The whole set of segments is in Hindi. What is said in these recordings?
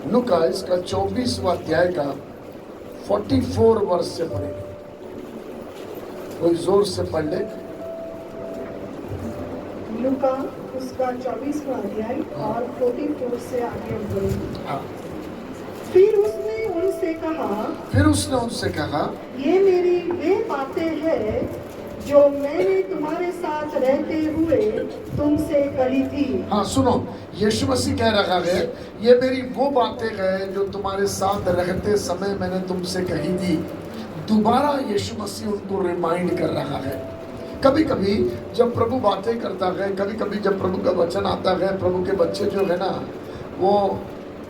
लूका इसका 24वां अध्याय का 44 वर्ष से पढ़ेंगे। कोई जोर से पढ़ ले। लूका उसका 24वां अध्याय और 44 से आगे हम पढ़ेंगे। हाँ। फिर उसने उनसे कहा, ये मेरी वे बातें हैं जो मैंने तुम्हारे साथ रहते हुए तुमसे कही थी। हाँ सुनो, यीशु मसीह कह रहा है ये मेरी वो बातें हैं जो तुम्हारे साथ रहते समय मैंने तुमसे कही थी। दोबारा यीशु मसीह उनको रिमाइंड कर रहा है। कभी कभी जब प्रभु बातें करता है, कभी कभी जब प्रभु का वचन आता है, प्रभु के बच्चे जो है ना वो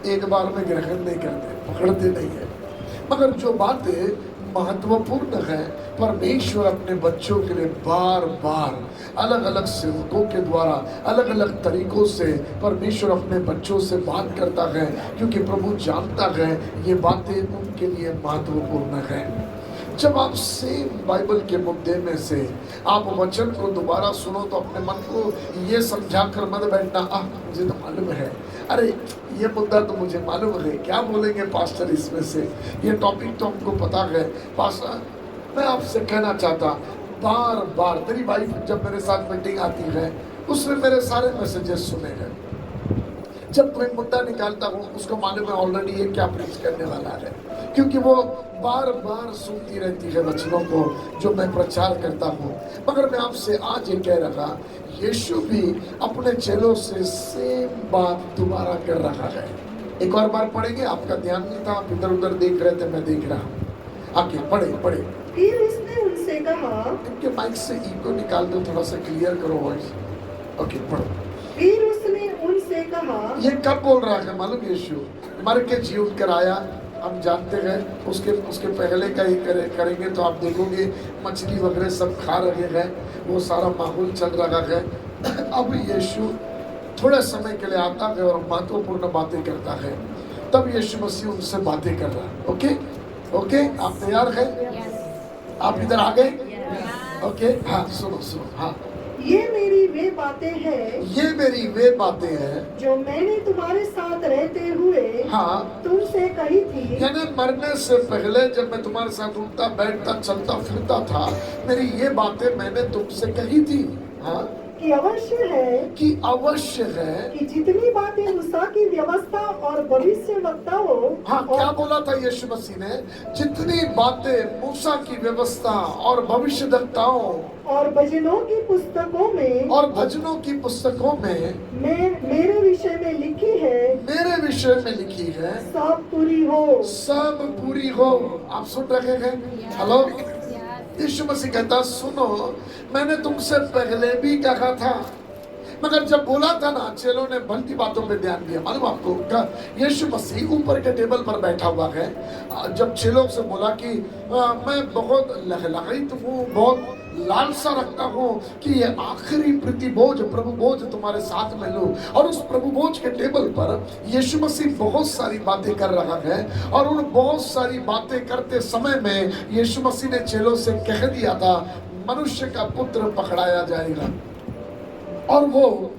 एक बार में ग्रहण नहीं करते, पकड़ते नहीं है। मगर जो बातें महत्वपूर्ण है, परमेश्वर अपने बच्चों के लिए बार बार अलग अलग सेवकों के द्वारा अलग अलग तरीकों से परमेश्वर अपने बच्चों से बात करता है, क्योंकि प्रभु जानता है ये बातें उनके लिए महत्वपूर्ण है। जब आप सेम बाइबल के मुद्दे में से आप वचन को दोबारा सुनो तो अपने मन को ये समझा कर मत बैठना मुझे तो मालूम है, अरे ये मुद्दा तो मुझे मालूम है, क्या बोलेंगे पास्टर इसमें से, ये टॉपिक तो हमको पता है। पास्टर मैं आपसे कहना चाहता, बार बार तेरी वाइफ जब मेरे साथ मीटिंग आती है उसने मेरे सारे मैसेजेस सुने हैं। जब कोई मुद्दा निकालता हूँ उसको मालूम है ऑलरेडी ये क्या प्रीच करने वाला है, क्योंकि वो बार बार सुनती रहती है वचनों को जो मैं प्रचार करता हूँ। मगर मैं आपसे आज ये कह रहा, यीशु भी अपने चेलों से सेम बात दोबारा कर रहा है। एक और बार पढ़ेंगे, आपका ध्यान नहीं था, आप इधर उधर देख रहे थे, मैं देख रहा हूँ। आगे पढ़े। फिर उसने उनसे कहा, इनके माइक से इको निकाल दो, थोड़ा सा क्लियर करो वॉइस। ओके पढ़ो। फिर उसने उनसे कहा, ये कब बोल रहा है मालूम? यीशु मर के जी उठ कर आया, हम जानते हैं। उसके पहले का ही करेंगे तो आप देखोगे मछली वगैरह सब खा रहे हैं, वो सारा माहौल चल रहा है। अब यीशु थोड़े समय के लिए आता है और महत्वपूर्ण बातें करता है। तब यीशु मसीह उनसे बातें कर रहा है। ओके आप तैयार हैं? आप इधर आ गए? ओके हाँ सुनो हाँ। ये मेरी वे बातें हैं जो मैंने तुम्हारे साथ रहते हुए तुमसे कही थी। यानी मरने से पहले जब मैं तुम्हारे साथ उठता बैठता चलता फिरता था, मेरी ये बातें मैंने तुमसे कही थी। हाँ कि अवश्य है कि जितनी बातें मूसा की व्यवस्था और भविष्यवक्ताओं। हाँ क्या बोला था यीशु मसीह ने? जितनी बातें मूसा की व्यवस्था और भविष्यवक्ताओं और भजनों की पुस्तकों में मेरे विषय में लिखी है सब पूरी हो। आप सुन रहे हैं? हेलो, यीशु मसीह कहता सुनो, मैंने तुमसे पहले भी कहा था। मगर जब बोला था ना, चेलों ने भलती बातों पे ध्यान दिया। मालूम आपको, यीशु मसीह ऊपर के टेबल पर बैठा हुआ है। जब चेलों से बोला कि मैं बहुत लहलायित हूँ, बहुत लालसा रखता हूँ कि ये आखिरी प्रतिभोज प्रभु भोज तुम्हारे साथ में लूं, और उस प्रभु भोज के टेबल पर यीशु मसीह बहुत सारी बातें कर रहा है। और उन बहुत सारी बातें करते समय में यीशु मसीह ने चेलों से कह दिया था, मनुष्य का पुत्र पकड़ाया जाएगा और वो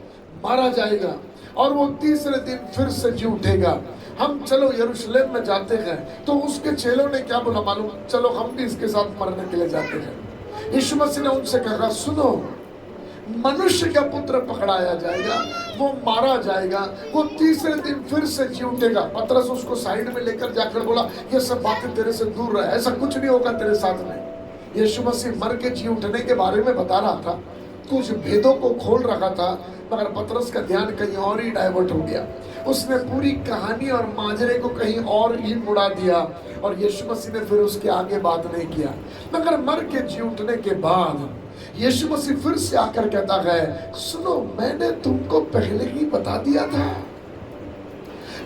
मारा जाएगा और वो तीसरे दिन फिर से जी उठेगा। हम चलो यरूशलेम में जाते हैं। तो उसके चेलों ने क्या बोला मालूम? चलो हम भी इसके साथ मरने के लिए जाते हैं। यीशु मसीह ने उनसे कहा सुनो, मनुष्य का पुत्र पकड़ाया जाएगा, वो मारा जाएगा, वो तीसरे दिन फिर से जी उठेगा। पतरस उसको साइड में लेकर जाकर बोला, ये सब बातें तेरे से दूर रहे, ऐसा कुछ नहीं होगा तेरे साथ में। यीशु मसीह मर के जी उठने के बारे में बता रहा था, कुछ भेदों को खोल रहा था, मगर पतरस का ध्यान कहीं और ही डाइवर्ट हो गया। उसने पूरी कहानी और माजरे को कहीं और ही मुड़ा दिया और यीशु मसीह ने फिर उसके आगे बात नहीं किया। मगर मर के जी उठने के बाद यीशु मसीह फिर से आकर कहता है सुनो, मैंने तुमको पहले ही बता दिया था।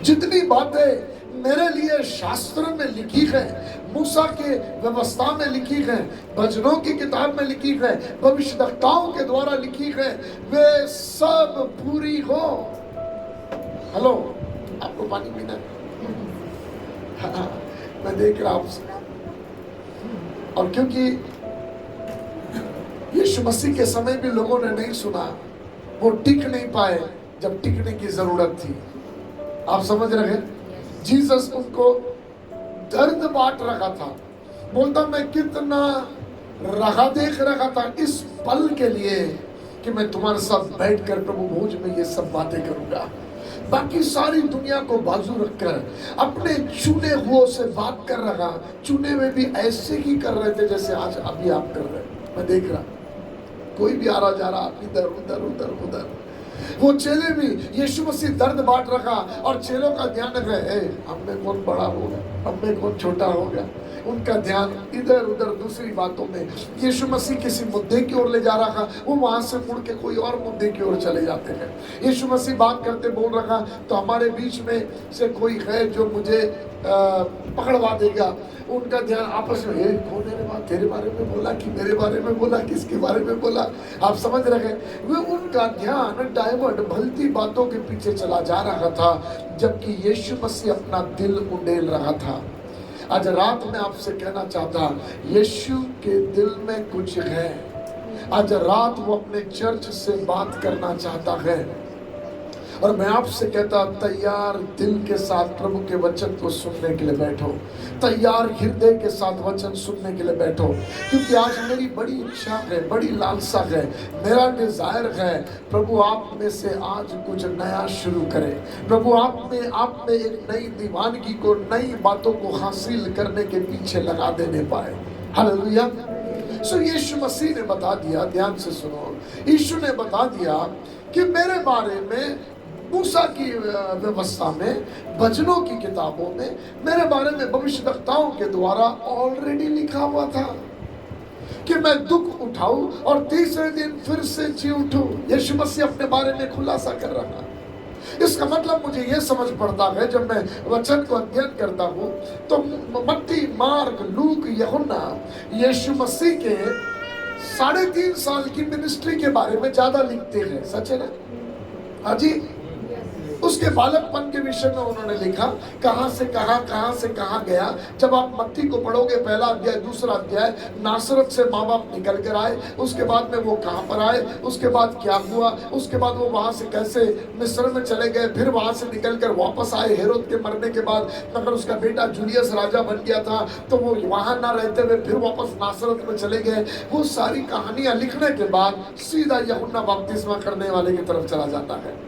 जितनी बातें मेरे लिए शास्त्र में लिखी है, मूसा के व्यवस्था में लिखी है, भजनों की किताब में लिखी है, भविष्यवक्ताओं के द्वारा लिखी है, वे सब पूरी हो। हेलो, आपको पानी पीना? हाँ, मैं देख रहा हूं। और क्योंकि यीशु मसीह के समय भी लोगों ने नहीं सुना, वो टिक नहीं पाए जब टिकने की जरूरत थी। आप समझ रहे हैं? जीसस उनको दर्द बांट रखा था। बोलता मैं कितना राह देख रखा था इस पल के लिए कि मैं तुम्हारे साथ बैठकर प्रभु भोज में ये सब बातें करूंगा। बाकी सारी दुनिया को बाजू रखकर अपने चुने हुओं से बात कर रहा। चुने में भी ऐसे ही कर रहे थे जैसे आज अभी आप कर रहे हैं। मैं देख रहा, कोई भी आ रहा जा रहा, इधर उधर उधर उधर। वो चेले भी यीशु मसीह दर्द बांट रखा और चेलों का ध्यान रख रहे, हम में कौन बड़ा होगा, हम में कौन छोटा होगा। उनका ध्यान इधर उधर दूसरी बातों में। यीशु मसीह किसी मुद्दे की ओर ले जा रहा था, वो वहां से मुड़ के कोई और मुद्दे की ओर चले जाते हैं। यीशु मसीह बात करते बोल रहा तो हमारे बीच में से कोई है जो मुझे पकड़वा देगा। उनका ध्यान आपस में, कौन है बात, तेरे बारे में बोला कि मेरे बारे में बोला, किसके बारे में बोला। आप समझ रहे हैं, वे उनका ध्यान डाइवर्ट भलती बातों के पीछे चला जा रहा था, जबकि यीशु मसीह अपना दिल उंडेल रहा था। आज रात में आपसे कहना चाहता, यीशु के दिल में कुछ है। आज रात वो अपने चर्च से बात करना चाहता है और मैं आपसे कहता, तैयार दिल के साथ प्रभु के वचन को सुनने के लिए बैठो। तैयार हृदय के साथ वचन सुनने के लिए बैठो, क्योंकि आज मेरी बड़ी इच्छा है, बड़ी लालसा है, मेरा डिजायर है प्रभु आप में से आज कुछ नया शुरू करे। प्रभु आप में एक नई दीवानगी को, नई बातों को हासिल करने के पीछे लगा देने पाए। हालेलुया। सो यीशु मसीह ने बता दिया, ध्यान से सुनो, यीशु ने बता दिया कि मेरे बारे में मूसा की व्यवस्था में, भजनों की किताबों में मेरे बारे में भविष्यवक्ताओं के द्वारा ऑलरेडी लिखा हुआ था कि मैं दुख उठाऊं और तीसरे दिन फिर से जी उठूं। यीशु मसीह अपने बारे में खुलासा कर रहा। इसका मतलब मुझे यह समझ पड़ता है, जब मैं वचन को अध्ययन करता हूं तो मत्ती, मार्क, लूक, यूहन्ना यीशु मसीह के 3.5 साल की मिनिस्ट्री के बारे में ज्यादा लिखते हैं। सच है ना? हाँ जी। उसके बालकपन के विषय में उन्होंने लिखा, कहां से कहां गया। जब आप मत्ती को पढ़ोगे, पहला अध्याय, दूसरा अध्याय, नासरत से माँ बाप निकल कर आए, उसके बाद में वो कहां पर आए, उसके बाद क्या हुआ, उसके बाद वो वहां से कैसे मिस्र में चले गए, फिर वहां से निकल कर वापस आए हेरोद के मरने के बाद। मगर उसका बेटा जूलियस राजा बन गया था तो वो वहां ना रहते हुए फिर वापस नासरत में चले गए। वो सारी कहानियां लिखने के बाद सीधा यूहन्ना बपतिस्मा करने वाले की तरफ चला जाता है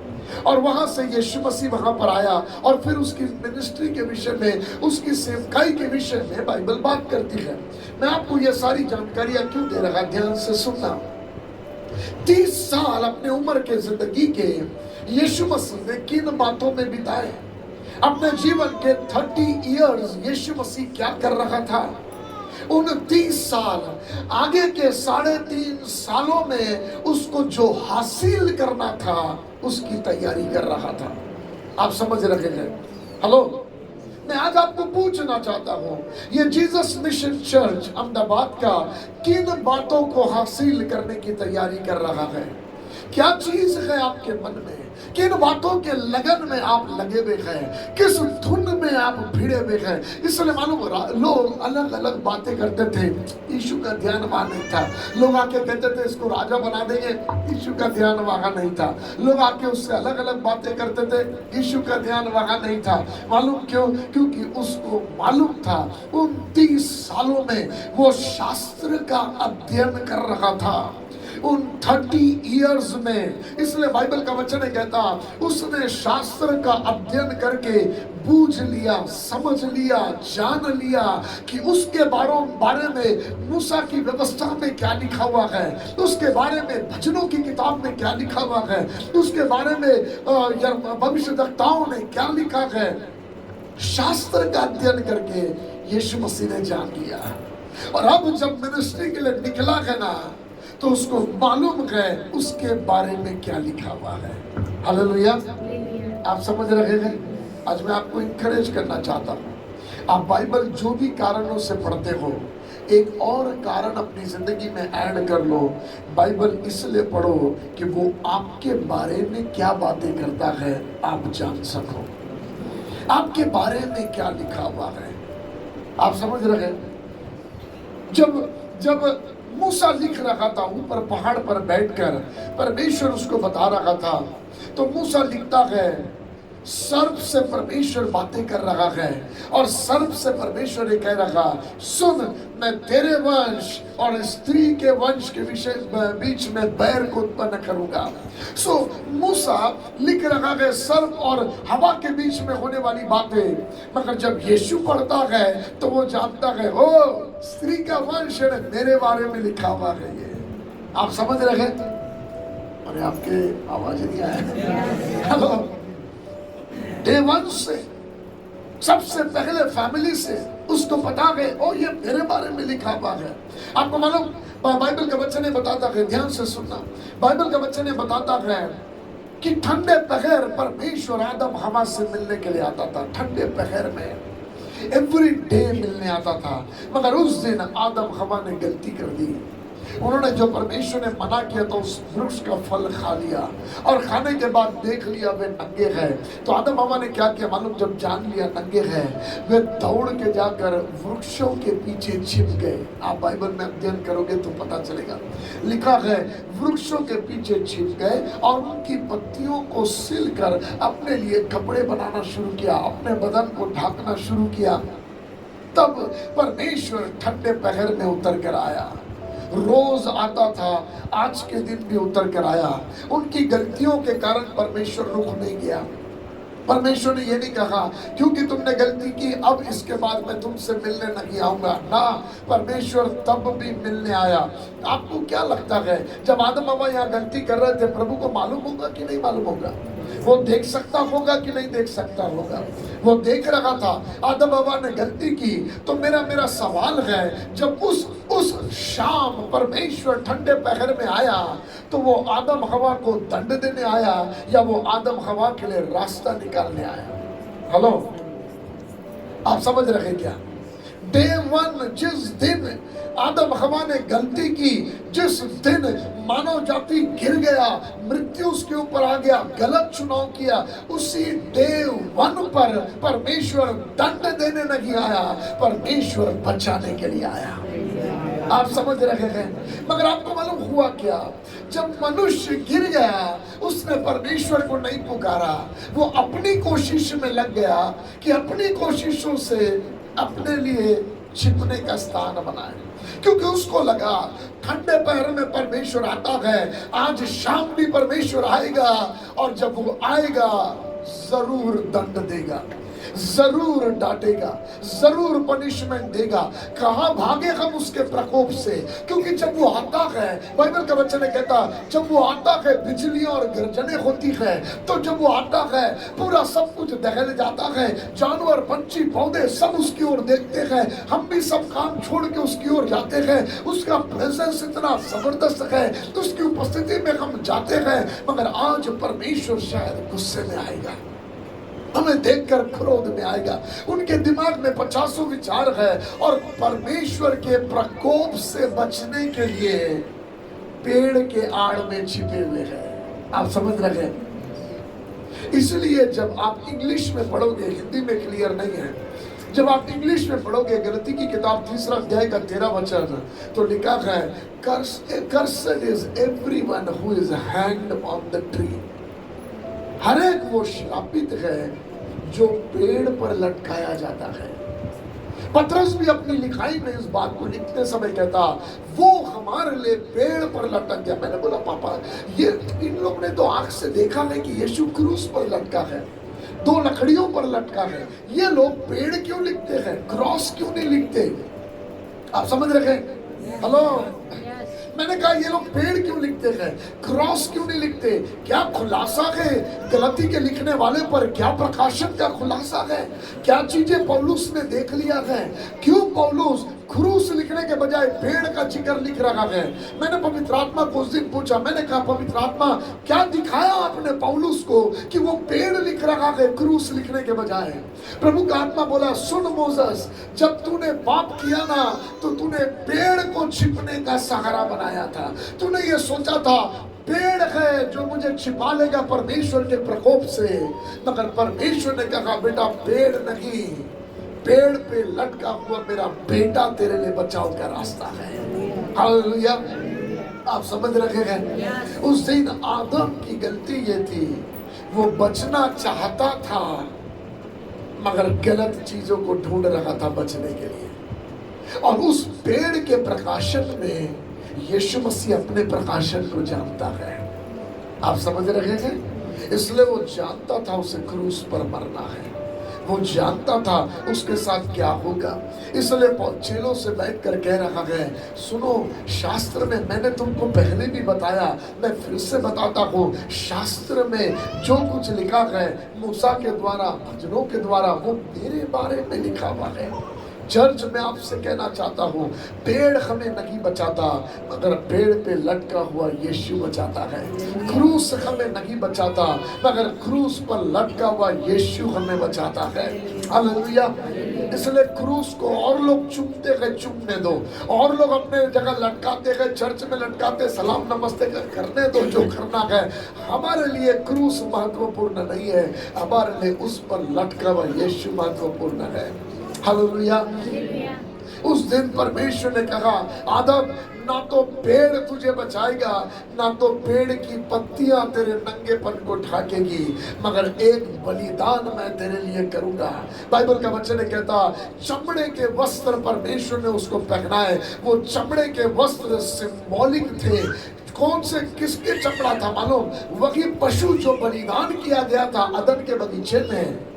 और वहां से यीशु मसीह वहां पर आया और फिर उसकी मिनिस्ट्री के विषय में, उसकी सेवकाई के विषय में बाइबल बात करती है। मैं आपको ये सारी जानकारियां क्यों दे रहा, ध्यान से सुनना। 30 साल अपने उम्र के जिंदगी के यीशु मसीह ने किन बातों में बिताए। अपने जीवन के 30 इयर्स यीशु मसीह क्या कर रहा था। उन 30 साल, आगे के 3.5 सालों में उसको जो हासिल करना था उसकी तैयारी कर रहा था। आप समझ रहे हैं? हेलो, मैं आज आपको पूछना चाहता हूं, ये जीसस मिशन चर्च अहमदाबाद का किन बातों को हासिल करने की तैयारी कर रहा है? क्या चीज है आपके मन में? किन बातों के लगन में आप लगे हुए हैं? किस धुन में आप भिड़े हुए हैं? इसलिए मालूम, लोग अलग अलग बातें करते थे, यीशु का ध्यान वहां नहीं था। लोग आके कहते थे इसको राजा बना देंगे, यीशु का ध्यान वहां नहीं था। लोग आके उससे अलग अलग बातें करते थे, यीशु का ध्यान वहां नहीं था। मालूम क्यों? क्योंकि उसको मालूम था उन 30 सालों में वो शास्त्र का अध्ययन कर रहा था, उन 30 इयर्स में। इसलिए बाइबल का वचन कहता, उसने शास्त्र का अध्ययन करके बूझ लिया, समझ लिया, जान लिया कि उसके बारे में मूसा की व्यवस्था में क्या लिखा हुआ है, उसके बारे में भजनों की किताब में क्या लिखा हुआ है, उसके बारे में भविष्यवक्ताओं ने क्या लिखा है। शास्त्र का अध्ययन करके यीशु मसीह ने जान लिया और अब जब मिनिस्ट्री के लिए निकला है ना, तो उसको मालूम है उसके बारे में क्या लिखा हुआ है। हालेलुया। आप समझ रहे हैं? आज मैं आपको इंकरेज करना चाहता हूँ, आप बाइबल जो भी कारणों से पढ़ते हो, एक और कारण अपनी जिंदगी में ऐड कर लो। बाइबल इसलिए पढ़ो कि वो आपके बारे में क्या बातें करता है आप जान सको, आपके बारे में क्या लिखा हुआ है। आप समझ रहे हैं? जब मूसा लिख रहा था ऊपर पहाड़ पर बैठकर, परमेश्वर उसको बता रहा था, तो मूसा लिखता है सर्प से परमेश्वर बातें कर रहा है और सर्प से परमेश्वर ने कह रहा, सुन, मैं तेरे वंश और स्त्री के वंश के बीच में बैर को उत्पन्न करूंगा। सो मूसा लिख रहा है सर्प और हवा के बीच में होने वाली बातें, मगर जब यीशु पढ़ता है तो वो जानता है, ओ स्त्री का वंश है, मेरे बारे में लिखा हुआ है। ये आप समझ रहे हैं? अरे आपके आवाज नहीं आया। हेलो, डे वन से, सबसे पहले फैमिली से उसको पता है, ओ ये मेरे बारे में लिखा हुआ है। आपको मालूम, बाइबल का बच्चे ने बताता है, ध्यान से सुनना, बाइबल का बच्चे ने बताता है कि ठंडे पहर परमेश्वर आदम हवा से मिलने के लिए आता था। ठंडे पहर में एवरी डे मिलने आता था, मगर उस दिन आदम हवा ने गलती कर दी। उन्होंने जो परमेश्वर ने मना किया तो उस वृक्ष का फल खा लिया और खाने के बाद देख लिया वे नंगे हैं। तो आदम हवा ने क्या किया मालूम? जब जान लिया नंगे हैं, वे दौड़ के जाकर वृक्षों के पीछे छिप गए। आप बाइबल में अध्ययन करोगे तो पता चलेगा, लिखा है वृक्षों के पीछे छिप गए और उनकी पत्तियों को सिलकर अपने लिए कपड़े बनाना शुरू किया, अपने बदन को ढांकना शुरू किया। तब परमेश्वर ठंडे पहर में उतर कर आया। रोज आता था, आज के दिन भी उतर कर आया। उनकी गलतियों के कारण परमेश्वर रुक नहीं गया। परमेश्वर ने ये नहीं कहा क्योंकि तुमने गलती की अब इसके बाद मैं तुमसे मिलने नहीं आऊंगा ना, परमेश्वर तब भी मिलने आया। आपको क्या लगता है जब आदम हवा यहाँ गलती कर रहे थे, प्रभु को मालूम होगा कि नहीं मालूम होगा? वो देख सकता होगा कि नहीं देख सकता होगा? वो देख रहा था। आदम हवा ने गलती की तो मेरा सवाल है, जब उस शाम परमेश्वर ठंडे पहर में आया तो वो आदम हवा को दंड देने आया या वो आदम हवा के लिए रास्ता निकालने आया? हेलो, आप समझ रहे क्या? डे वन, जिस दिन आदम हवा ने गलती की, जिस दिन मानव जाति गिर गया, मृत्यु उसके ऊपर आ गया, गलत चुनाव किया, उसी डे वन पर परमेश्वर दंड देने नहीं आया, परमेश्वर बचाने के लिए आया। आप समझ रहे हैं? मगर आपको मालूम हुआ क्या? जब मनुष्य गिर गया उसने परमेश्वर को नहीं पुकारा, वो अपनी कोशिश में लग गया कि अपनी कोशिशों से अपने लिए छिपने का स्थान बनाए, क्योंकि उसको लगा ठंडे पहर में परमेश्वर आता है, आज शाम भी परमेश्वर आएगा और जब वो आएगा जरूर दंड देगा, जरूर डांटेगा, जरूर पनिशमेंट देगा। कहां भागे हम उसके प्रकोप से? क्योंकि जब वो आता है, बाइबल का वचन कहता, जब वो आता है बिजलियां और गर्जनें होती है, तो जब वो आता है पूरा सब कुछ दहल जाता है, जानवर पंछी पौधे सब उसकी ओर देखते हैं, हम भी सब काम छोड़ के उसकी ओर जाते हैं। उसका प्रेजेंस इतना जबरदस्त है, तो उसकी उपस्थिति में हम जाते हैं। मगर आज परमेश्वर शायद गुस्से में आएगा, हमें देखकर क्रोध में आएगा। उनके दिमाग में 50 विचार है और परमेश्वर के प्रकोप से बचने के लिए पेड़ के आड़ में छिपे हुए हैं। आप समझ रहे हैं? इसलिए जब आप इंग्लिश में पढ़ोगे, हिंदी में क्लियर नहीं है, जब आप इंग्लिश में पढ़ोगे गलती की किताब 3 अध्याय का 13 वचन, तो लिखा है, cursed is everyone who is hanged on the tree। हर एक वो श्रापित है जो पेड़ पर लटकाया जाता है। पतरस भी अपनी लिखाई में इस बात को लिखते समय कहता, वो हमारे लिए पेड़ पर लटक गया। मैंने बोला, पापा ये इन लोग ने तो आंख से देखा है कि यीशु क्रूस पर लटका है, 2 लकड़ियों पर लटका है, ये लोग पेड़ क्यों लिखते हैं, क्रॉस क्यों नहीं लिखते? आप समझ रहे हैं? हेलो, मैंने कहा ये लोग पेड़ क्यों लिखते हैं, क्रॉस क्यों नहीं लिखते? क्या खुलासा है गलती के लिखने वाले पर? क्या प्रकाशन का खुलासा है? क्या चीजें पौलुस ने देख लिया है? क्यों पौलुस क्रूस लिखने के बजाय पेड़ का जिक्र लिख रहा है? मैंने पवित्र आत्मा को उस दिन पूछा, मैंने कहा पवित्र आत्मा क्या दिखाया आपने पौलुस को कि वो पेड़ लिख रहा है क्रूस लिखने के बजाय? प्रभु का आत्मा बोला, सुन मोसेस, जब तूने पाप किया ना तो तूने पेड़ को छिपने का सहारा बनाया था। तूने ये सोचा था पेड़ है जो मुझे छिपा लेगा परमेश्वर के प्रकोप से, मगर परमेश्वर ने कहा, बेटा पेड़ नहीं, पेड़ पे लटका हुआ मेरा बेटा तेरे लिए बचाव का रास्ता है। हालेलुया, आप समझ रहे हैं? उस दिन आदम की गलती ये थी, वो बचना चाहता था मगर गलत चीजों को ढूंढ रहा था बचने के लिए। और उस पेड़ के प्रकाशन में यीशु मसीह अपने प्रकाशन को जानता है। आप समझ रहे हैं? इसलिए वो जानता था उसे क्रूस पर मरना है, वो जानता था उसके साथ क्या होगा। इसलिए चेलों से बैठ कर कह रहा है, सुनो, शास्त्र में मैंने तुमको पहले भी बताया, मैं फिर से बताता हूँ, शास्त्र में जो कुछ लिखा है मूसा के द्वारा, भजनों के द्वारा, वो मेरे बारे में लिखा हुआ है। चर्च में आपसे कहना चाहता हूँ, पेड़ हमें नहीं बचाता मगर पेड़ पे लटका हुआ यीशु बचाता है। क्रूस हमें नहीं बचाता मगर क्रूस पर लटका हुआ यीशु हमें बचाता है। हालेलुया। इसलिए क्रूस को और लोग चूमते गए, चूमने दो, और लोग अपने जगह लटकाते गए, चर्च में लटकाते, सलाम नमस्ते करने दो, जो करना है। हमारे लिए क्रूस महत्वपूर्ण नहीं है, हमारे लिए उस पर लटका हुआ यीशु महत्वपूर्ण है। हालेलुया। उस दिन परमेश्वर ने कहा, आदम, ना तो पेड़ तुझे बचाएगा, ना तो पेड़ की पत्तियां तेरे नंगेपन को ढाकेगी, मगर एक बलिदान मैं तेरे लिए करूंगा। बाइबल का वचन कहता, चमड़े के वस्त्र परमेश्वर ने उसको पहनाए। वो चमड़े के वस्त्र सिंबॉलिक थे। कौन से, किसके चमड़ा था मालूम? वही पशु जो बलिदान किया गया था अदन के बगीचे में,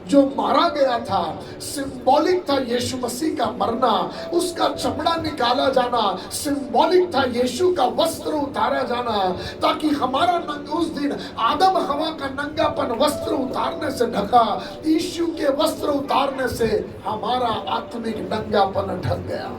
जो मारा गया था, सिंबॉलिक था यीशु मसीह का मरना, उसका चमड़ा निकाला जाना सिंबॉलिक था यीशु का वस्त्र उतारा जाना, ताकि हमारा उस दिन आदम हवा का नंगापन वस्त्र उतारने से ढका, यीशु के वस्त्र उतारने से हमारा आत्मिक नंगापन ढक गया,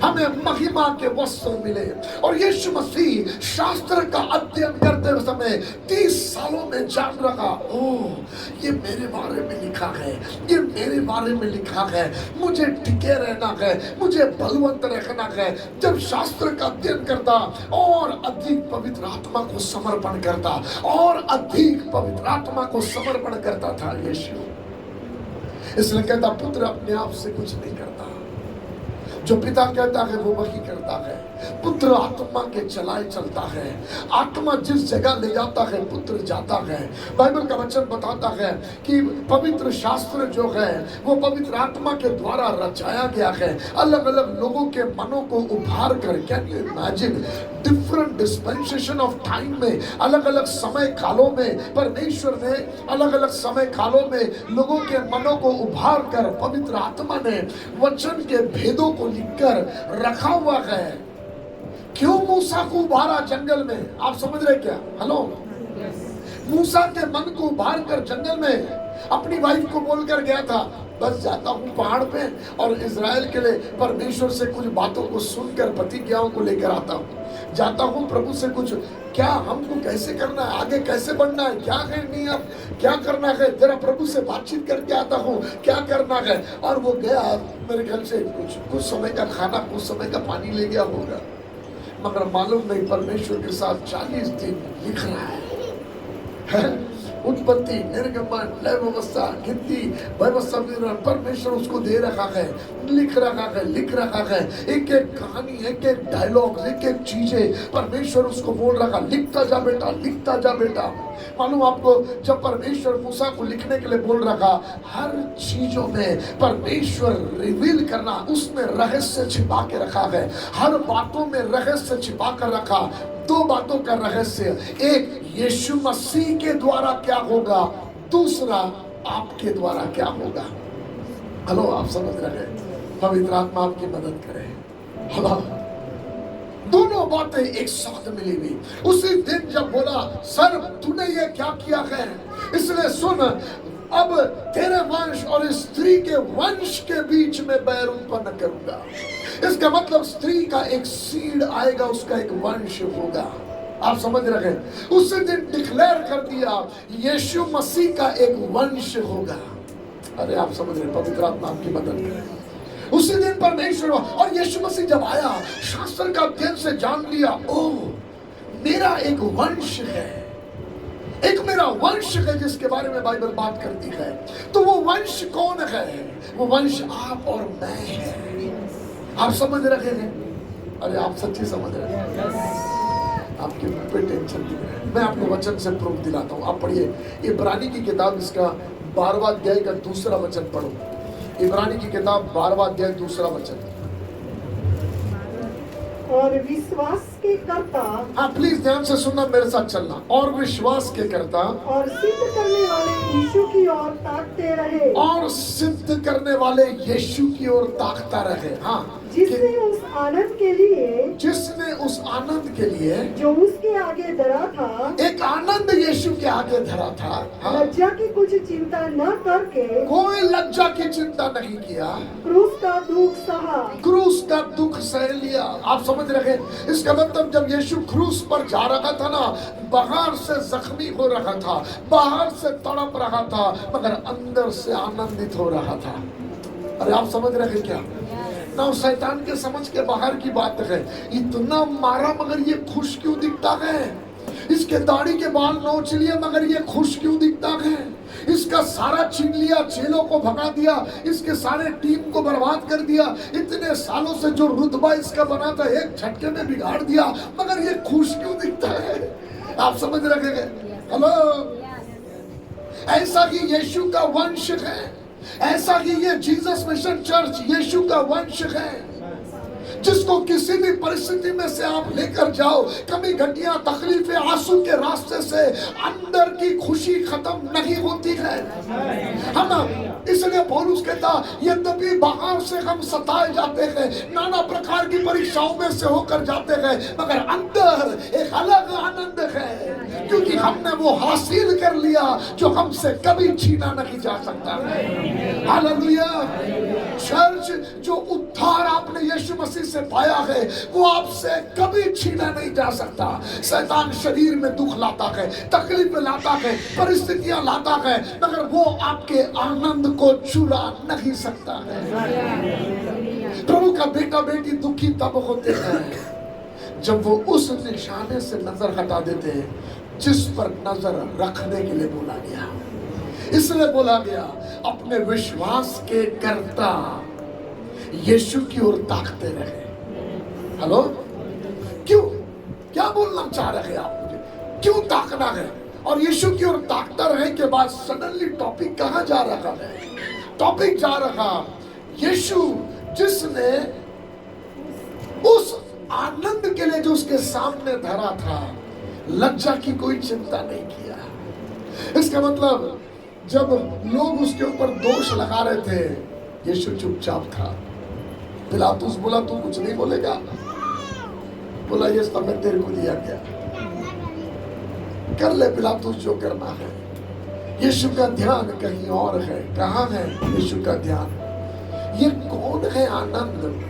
हमें महिमा के वस्त्र मिले। और यीशु मसीह शास्त्र का अध्ययन करते समय 30 सालों में जान रहा, ओह, ये मेरे बारे में लिखा है, ये मेरे बारे में लिखा है, मुझे टिके रहना है, मुझे बलवंत रहना है। जब शास्त्र का अध्ययन करता और अधिक पवित्र आत्मा को समर्पण करता, और अधिक पवित्र आत्मा को समर्पण करता था यीशु। इसलिए कहता, पुत्र अपने आप से कुछ नहीं करता, जो पिता कहता है वो वही करता है। पुत्र आत्मा के चलाए चलता है, आत्मा जिस जगह ले जाता है पुत्र जाता है। बाइबल का वचन बताता है कि पवित्र शास्त्र जो है वो पवित्र आत्मा के द्वारा रचाया गया है, अलग अलग लोगों के मनों को उभार कर। Can you imagine, different dispensation of time में, अलग अलग समय कालों में परमेश्वर ने अलग अलग समय कालों में लोगों के मनों को उभार कर पवित्र आत्मा ने वचन के भेदों को लिखकर रखा हुआ है। क्यों मूसा को उभारा जंगल में? आप समझ रहे क्या? हेलो, मूसा के मन को उभार कर जंगल में अपनी वाइफ को बोलकर गया था, बस जाता हूँ पहाड़ पे और इजराइल के लिए परमेश्वर से कुछ बातों को सुनकर प्रतिज्ञाओं को लेकर आता हूँ, जाता हूँ प्रभु से कुछ, क्या हमको कैसे करना है, आगे कैसे बढ़ना है, क्या है नियम, क्या करना है, जरा प्रभु से बातचीत करके आता हूँ, क्या करना है। और वो गया, मेरे ख्याल से कुछ समय का खाना, कुछ समय का पानी ले गया होगा, मगर मालूम नहीं परमेश्वर के साथ 40 दिन लिख रहा है। उत्पत्ति, निर्गमन, लय व्यवस्था, गिनती, व्यवस्था परमेश्वर उसको दे रखा है, लिख रखा है, लिख रखा है। एक एक कहानी, एक एक डायलॉग, एक एक चीजें परमेश्वर उसको बोल रखा, लिखता जा बेटा, लिखता जा बेटा। मालूम आपको, जब परमेश्वर मूसा को लिखने के लिए बोल रखा, हर चीजों में परमेश्वर रिवील करना, उसमें रहस्य छिपा के रखा है, हर बातों में रहस्य छिपा कर रखा। 2 बातों का रहस्य, एक यीशु मसीह के द्वारा क्या होगा, दूसरा आपके द्वारा क्या होगा। हेलो, आप समझ रहे हैं? पवित्र आत्मा आपकी मदद करे। हेलो, दोनों बातें एक साथ मिली हुई। उसी दिन जब बोला, सर तूने ये क्या किया है, इसलिए सुन, अब तेरे वंश और स्त्री के वंश के बीच में बैर उत्पन्न करूंगा। इसका मतलब स्त्री का एक सीड आएगा, उसका एक वंश होगा। आप समझ रहे हैं? उसी दिन डिक्लेयर कर दिया, यीशु मसीह का एक वंश होगा। अरे आप समझ रहे हैं? पवित्र आत्मा आपकी मदद करे। उसी दिन परमेश्वर, और यीशु मसीह जब आया, शास्त्र का अध्ययन से जान लिया, ओ मेरा एक वंश है, एक मेरा वंश है जिसके बारे में बाइबल बात करती है। तो वो वंश कौन है? वो वंश आप और मैं है। आप समझ रहे हैं? अरे आप सच्ची समझ रहे हैं? आपके मुंह पे टेंशन दिख रहा है। मैं आपको वचन से प्रूफ दिलाता हूँ। आप पढ़िए इब्रानी की किताब, इसका 12वां अध्याय का दूसरा वचन पढ़ो। इब्रानी की किताब 12वां अध्याय दूसरा वचन। और विश्वास के करता, हाँ प्लीज ध्यान से सुनना, मेरे साथ चलना। और विश्वास के करता और सिद्ध करने वाले यीशु की ओर ताकते रहे, और सिद्ध करने वाले यीशु की ओर ताकता रहे। हाँ, जिसने उस आनंद के लिए, जिसने उस आनंद के लिए जो उसके आगे धरा था, एक आनंद यीशु के आगे धरा था। हाँ, लज्जा की कुछ चिंता न करके, कोई लज्जा की चिंता नहीं किया, क्रूस का दुख सहा। क्रूस का दुख सह लिया। आप समझ रहे? इसका मतलब जब यीशु क्रूस पर जा रहा था ना, बाहर से जख्मी हो रहा था, बाहर से तड़प रहा था, मगर अंदर से आनंदित हो रहा था। अरे आप समझ रहे क्या? ना शैतान के समझ के बाहर की बात है। इतना मारा मगर ये खुश क्यों दिखता है? इसके दाढ़ी के बाल नोच लिए मगर ये खुश क्यों दिखता है? इसका सारा छीन लिया, चेलों को भगा दिया, इसके सारे टीम को बर्बाद कर दिया, इतने सालों से जो रुतबा इसका बना था एक झटके में बिगाड़ दिया, मगर ये खुश क्यों दिखता है? आप समझ रहे हैं? हेलो, ऐसा ही यीशु का वंश है, ऐसा ही ये जीसस मिशन चर्च यीशु का वंश है, जिसको किसी भी परिस्थिति में से आप लेकर जाओ, कभी घटिया तकलीफें आंसू के रास्ते से अंदर की खुशी खत्म नहीं होती है। हम इसलिए पौलुस कहता, यद्यपि बाहर से हम सताए जाते हैं, नाना प्रकार की परीक्षाओं में से होकर जाते हैं, मगर अंदर एक अलग आनंद है, क्योंकि हमने वो हासिल कर लिया जो हमसे कभी छीना नहीं जा सकता है। हालेलुया। चर्च, जो उद्धार आपने यीशु मसीह से पाया है वो आपसे कभी छीना नहीं जा सकता। शैतान शरीर में दुख लाता है, तकलीफ लाता है, परिस्थितियां लाता है, मगर वो आपके आनंद को चुरा नहीं सकता है। प्रभु का बेटा बेटी दुखी तब होते हैं जब वो उस निशाने से नजर हटा देते हैं जिस पर नजर रखने के लिए बोला गया। इसलिए बोला गया, अपने विश्वास के कर्ता यीशु की ओर ताकते रहे। हेलो, क्यों? क्या बोलना चाह रहे हैं आप मुझे? क्यों ताकना है? और यीशु की ओर ताकता रहे के बाद सडनली टॉपिक कहां जा रहा है? टॉपिक जा रहा यीशु जिसने उस आनंद के लिए जो उसके सामने धरा था, लज्जा की कोई चिंता नहीं किया। इसका मतलब जब लोग उसके ऊपर दोष लगा रहे थे, यीशु चुपचाप था। पिलातुस बोला, तू कुछ नहीं बोलेगा? बोला, ये सब मैं तेरे को दिया गया, कर ले पिलातुस जो करना है। यीशु का ध्यान कहीं और है। कहाँ है यीशु का ध्यान? ये कौन है आनंद?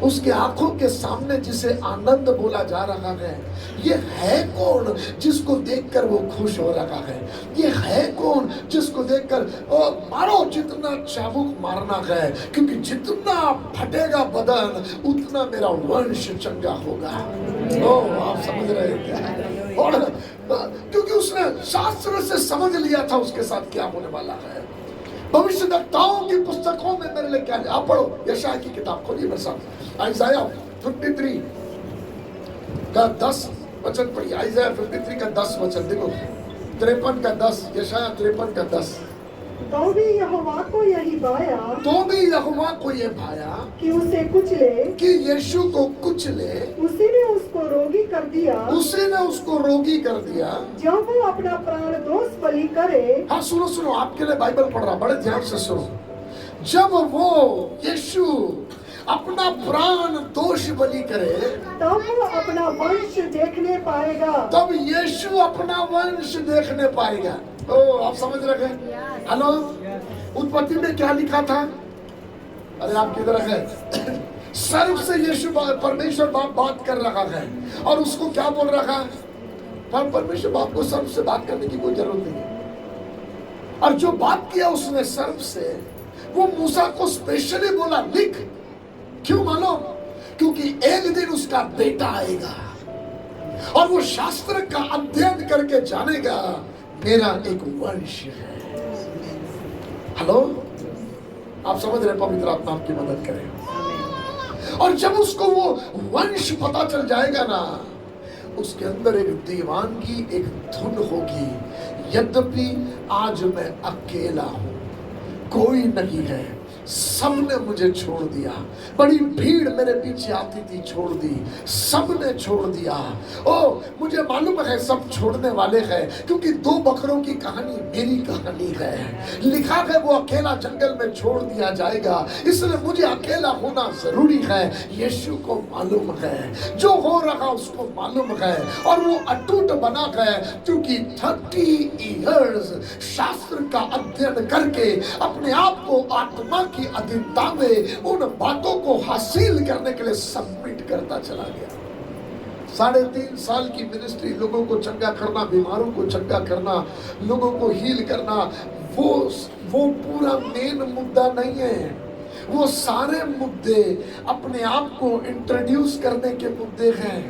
उसके आंखों के सामने जिसे आनंद बोला जा रहा है, ये है कौन जिसको देखकर वो खुश हो रहा है? ये है कौन जिसको देखकर मारो जितना चाबुक मारना है, क्योंकि जितना फटेगा बदन उतना मेरा वंश चंगा होगा। आप समझ रहे हैं क्या? और क्योंकि उसने शास्त्र से समझ लिया था उसके साथ क्या होने वाला है। भविष्यवक्ताओं की पुस्तकों में मेरे लिए क्या है? आप पढ़ो, यशायाह की किताब खोलिए मेरे साथ। आइज़ाया 53 का 10 वचन पढ़िए। आइज़ाया 53 का 10 वचन देखो, 53 का 10, यशायाह 53 का 10। तो भी यहोवा को यही भाया, तो भी यहोवा को ये भाया कि उसे कुचले, कि यीशु को कुचले, उसी ने उसको रोगी कर दिया, उसी ने उसको रोगी कर दिया, जब वो अपना प्राण दोष बलि करे। हाँ सुनो सुनो, आपके लिए बाइबल पढ़ रहा, बड़े ध्यान से सुनो। जब वो यीशु अपना प्राण दोष बलि करे, तब वो अपना वंश देखने पाएगा। तब यीशु अपना वंश देखने पाएगा। ओ, आप समझ रहे हैं? हेलो, उत्पत्ति में क्या लिखा था? अरे आप किधर है? सर्व से यीशु परमेश्वर बाप बात कर रहा है और उसको क्या बोल रहा है? पर परमेश्वर बाप को सर्व से बात करने की कोई जरूरत नहीं है। और जो बात किया उसने सर्व से, वो मूसा को स्पेशली बोला लिख। क्यों मानो? क्योंकि एक दिन उसका बेटा आएगा और वो शास्त्र का अध्ययन करके जानेगा मेरा एक वंश है। हेलो, आप समझ रहे? पवित्र आत्मा आपकी मदद करे। और जब उसको वो वंश पता चल जाएगा ना, उसके अंदर एक दीवानगी, एक धुन होगी। यद्यपि आज मैं अकेला हूं, कोई नहीं है, सबने मुझे छोड़ दिया, बड़ी भीड़ मेरे पीछे आती थी, छोड़ दी, सबने छोड़ दिया। ओ मुझे मालूम है सब छोड़ने वाले हैं, क्योंकि दो बकरों की कहानी मेरी कहानी है। लिखा है वो अकेला जंगल में छोड़ दिया जाएगा, इसलिए मुझे अकेला होना जरूरी है। यीशु को मालूम है जो हो रहा उसको मालूम है, और वो अटूट बना है, क्योंकि 30 इयर्स शास्त्र का अध्ययन करके अपने आप को आत्मा की अधीनता में उन बातों को हासिल करने के लिए सबमिट करता चला गया। 3.5 साल की मिनिस्ट्री, लोगों को चंगा करना, बीमारों को चंगा करना, लोगों को हील करना, वो पूरा मेन मुद्दा नहीं है। वो सारे मुद्दे अपने आप को इंट्रोड्यूस करने के मुद्दे हैं।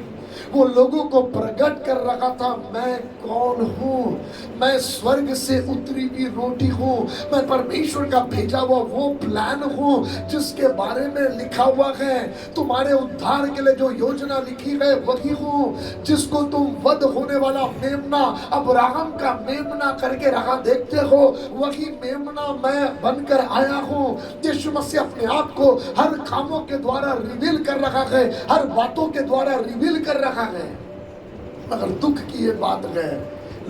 वो लोगों को प्रकट कर रखा था, मैं कौन हूँ, मैं स्वर्ग से उतरी हुई रोटी हूँ, मैं परमेश्वर का भेजा हुआ वो प्लान हूँ जिसके बारे में लिखा हुआ है। तुम्हारे उद्धार के लिए जो योजना लिखी है वही हूँ, जिसको तुम वध होने वाला मेमना, अब्राहम का मेमना करके रखा देखते हो, वही मेमना मैं बनकर आया हूँ। यीशु मसीह अपने आप को हर कामों के द्वारा रिवील कर रखा है, हर बातों के द्वारा रिवील कर रखा है। मगर दुख की ये बात है,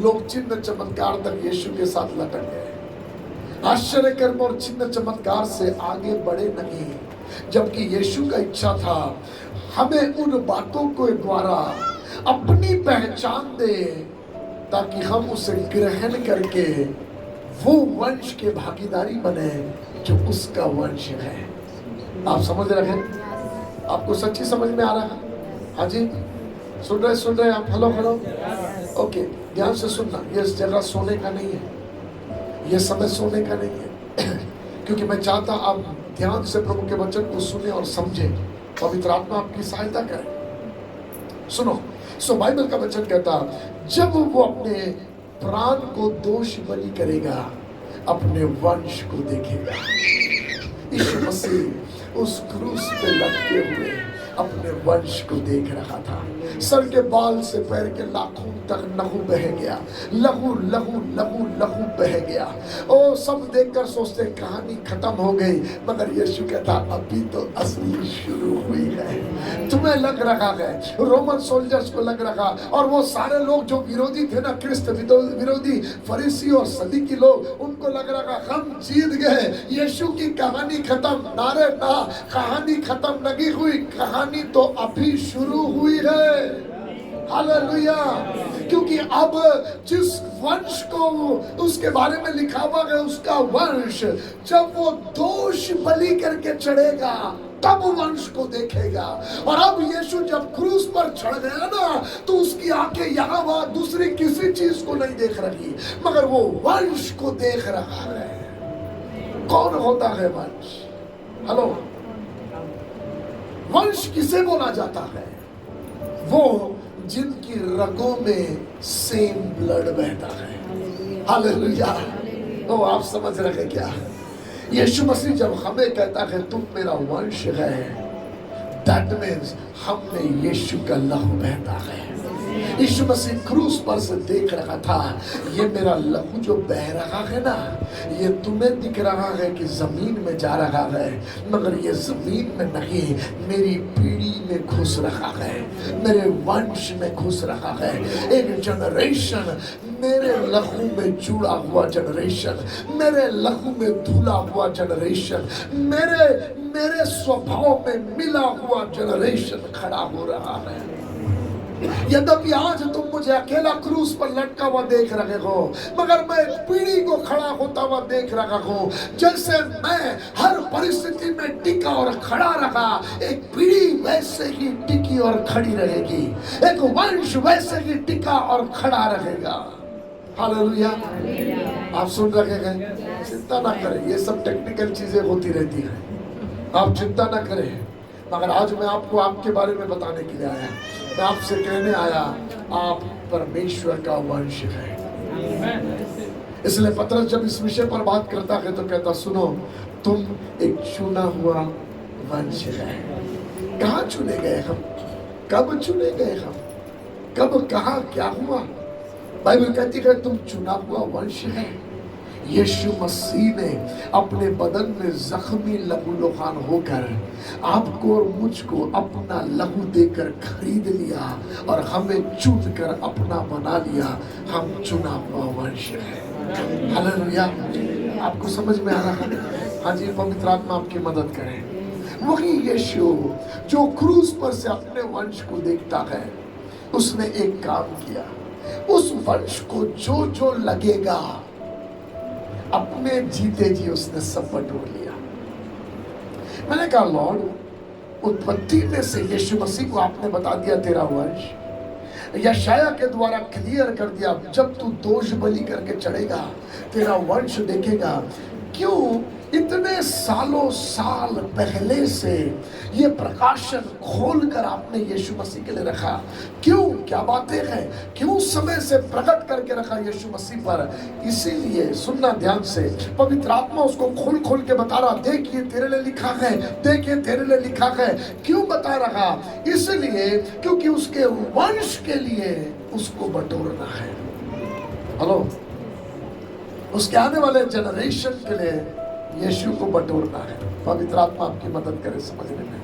लोग चिन्ह चमत्कार तक यीशु के साथ लटक गए, आश्चर्य कर्म और चिन्ह चमत्कार से आगे बढ़े नहीं, जबकि यीशु का इच्छा था हमें उन बातों के द्वारा अपनी पहचान दे, ताकि हम उसे ग्रहण करके वो वंश के भागीदारी बने जो उसका वंश है। आप समझ रहे हैं? आपको सच्ची समझ में आ रहा है? हाँ जी, सुन रहे आप? हेलो हेलो, ओके, ध्यान से सुनना। ये जगह सोने का नहीं है, ये समय सोने का नहीं है क्योंकि मैं चाहता आप ध्यान से प्रभु के वचन को सुने और समझे, पवित्र आत्मा आपकी सहायता करे। सुनो, सो बाइबल का वचन कहता, जब वो अपने प्राण को दोष बलि करेगा, अपने वंश को देखेगा। यीशु मसीह उस क्रूस पे लटके हुए अपने वंश को देख रहा था। सर के बाल से पैर के नाखून तक लहू बह गया, लहू लहू लहू लहू बह गया। ओ सब देखकर सोचते कहानी खत्म हो गई, मगर यीशु कहता अभी तो असली शुरू हुई है। तुम्हें लग रहा है, रोमन सोल्जर्स को लग रहा, और वो सारे लोग जो विरोधी थे ना, क्रिस्त विरोधी फरीसी और सदूकी लोग, उनको लग रहा हम जीत गए, यीशु की कहानी खत्म। नारे ना, कहानी खत्म नहीं हुई, कहानी तो अभी शुरू हुई है। हालेलुया! क्योंकि अब जिस वंश को उसके बारे में लिखा हुआ है, उसका वंश जब वो दोष बलि करके चढ़ेगा तब वंश को देखेगा। और अब यीशु जब क्रूस पर चढ़ गया ना, तो उसकी आंखें यहाँ वहाँ दूसरी किसी चीज को नहीं देख रही, मगर वो वंश को देख रहा है। कौन होता है वंश? हेलो, वंश किसे बोला जाता है? वो जिनकी रगों में सेम ब्लड बहता है। हालेलुया! तो आप समझ रहे क्या? यीशु मसीह जब हमें कहता है तुम मेरा वंश है, दैट मीन्स हम में यीशु का लहू बहता है। यीशु मसीह क्रूस पर से देख रहा था, ये मेरा लहू जो बह रहा है ना, ये तुम्हें दिख रहा है कि जमीन में जा रहा है, मगर ये जमीन में नहीं, मेरी पीढ़ी में घुस रहा है, मेरे वंश में घुस रहा है। एक जनरेशन, मेरे लहू में जुड़ा हुआ जनरेशन, मेरे लहू में धुला हुआ जनरेशन, मेरे स्वभाव में मिला हुआ जनरेशन खड़ा हो रहा है। यद्यपि आज तुम मुझे अकेला क्रूस पर लटका हुआ देख रहे हो, मगर मैं एक पीढ़ी को खड़ा होता हुआ देख रहा हूँ। जैसे मैं हर परिस्थिति में टिका और खड़ा रहा, एक पीढ़ी वैसे ही टिकी और खड़ी रहेगी, एक वंश वैसे ही टिका और खड़ा रहेगा। हालेलुया! आप सुन रहे हैं? चिंता ना करें, ये सब टेक्निकल चीजें होती रहती हैं, आप चिंता ना करें। मगर आज मैं आपको आपके बारे में बताने के लिए आया, मैं आपसे कहने आया, आप परमेश्वर का वंश है। इसलिए पतरस जब इस विषय पर बात करता है तो कहता, सुनो, तुम एक चुना हुआ वंश है। कहाँ चुने गए हम? कब चुने गए हम? कब कहा क्या हुआ? बाइबल कहती है तुम चुना हुआ वंश है। यीशु मसीह ने अपने बदन में जख्मी लहूलुहान होकर आपको और मुझको अपना लहू देकर खरीद लिया और हमें चुन कर अपना बना लिया। हम चुना हुआ वंश है। हालेलुया। आपको समझ में आ रहा है? हाँ जी, पवित्र आत्मा आपकी मदद करे। वही यीशु जो क्रूस पर से अपने वंश को देखता है, उसने एक काम किया। उस वंश को जो जो लगेगा अपने जीते जी उसने सब बटोर लिया। मैंने कहा लॉर्ड, उत्पत्ति में से यीशु मसीह को आपने बता दिया तेरा वंश, यशाया के द्वारा क्लियर कर दिया जब तू दोष बलि करके चढ़ेगा तेरा वंश देखेगा। क्यों इतने सालों साल पहले से ये प्रकाशन खोलकर आपने यीशु मसीह के लिए रखा? क्यों? क्या बातें हैं? क्यों समय से प्रकट करके रखा यीशु मसीह पर? इसीलिए सुनना ध्यान से, पवित्र आत्मा उसको खोल खोल के बता रहा, देख ये तेरे लिए लिखा है, देख ये तेरे लिए लिखा है। क्यों बता रहा? इसलिए क्योंकि उसके वंश के लिए उसको बटोरना है। हेलो, उसके आने वाले जनरेशन के लिए यीशु को बटोरना है। पवित्र आत्मा आपकी मदद करे समझने में।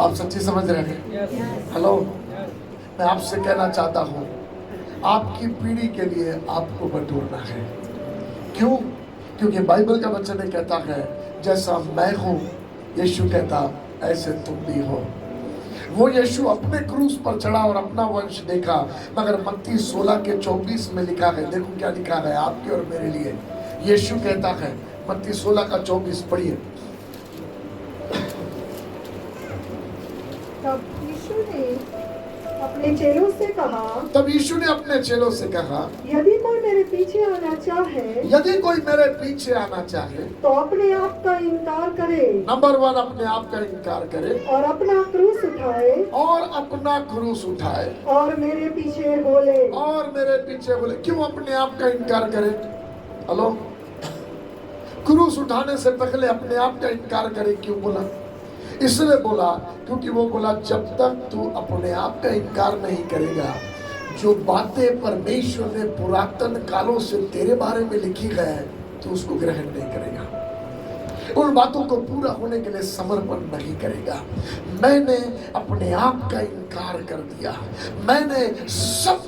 आप सच्ची समझ रहे हैं? हेलो, मैं आपसे कहना चाहता हूं, आपकी पीढ़ी के लिए आपको बटोरना है। क्यों? क्योंकि बाइबल का वचन कहता है जैसा मैं हूं, यीशु कहता ऐसे तुम भी हो। वो यीशु अपने क्रूस पर चढ़ा और अपना वंश देखा, मगर मत्ती 16:24 में लिखा है, देखो क्या लिखा है आपके और मेरे लिए। यीशु कहता है, मत्ती 16:24 पढ़िए। तब यीशु ने अपने चेलों से कहा, यदि कोई मेरे पीछे आना चाहे, तो अपने आप का इनकार करे। नंबर 1, अपने आप का इनकार करे और अपना क्रूस उठाए और मेरे पीछे बोले। क्यों अपने आप का इनकार करे? हेलो, क्रूस उठाने से पहले अपने आप का इनकार करे। क्यों बोला? इसलिए बोला क्योंकि वो बोला जब तक तू अपने आप का इनकार नहीं करेगा, जो बातें परमेश्वर ने पुरातन कालों से तेरे बारे में लिखी है तो उसको ग्रहण नहीं करेगा, उन बातों को पूरा होने के लिए समर्पण नहीं करेगा। मैंने अपने आप का इनकार कर दिया, मैंने सब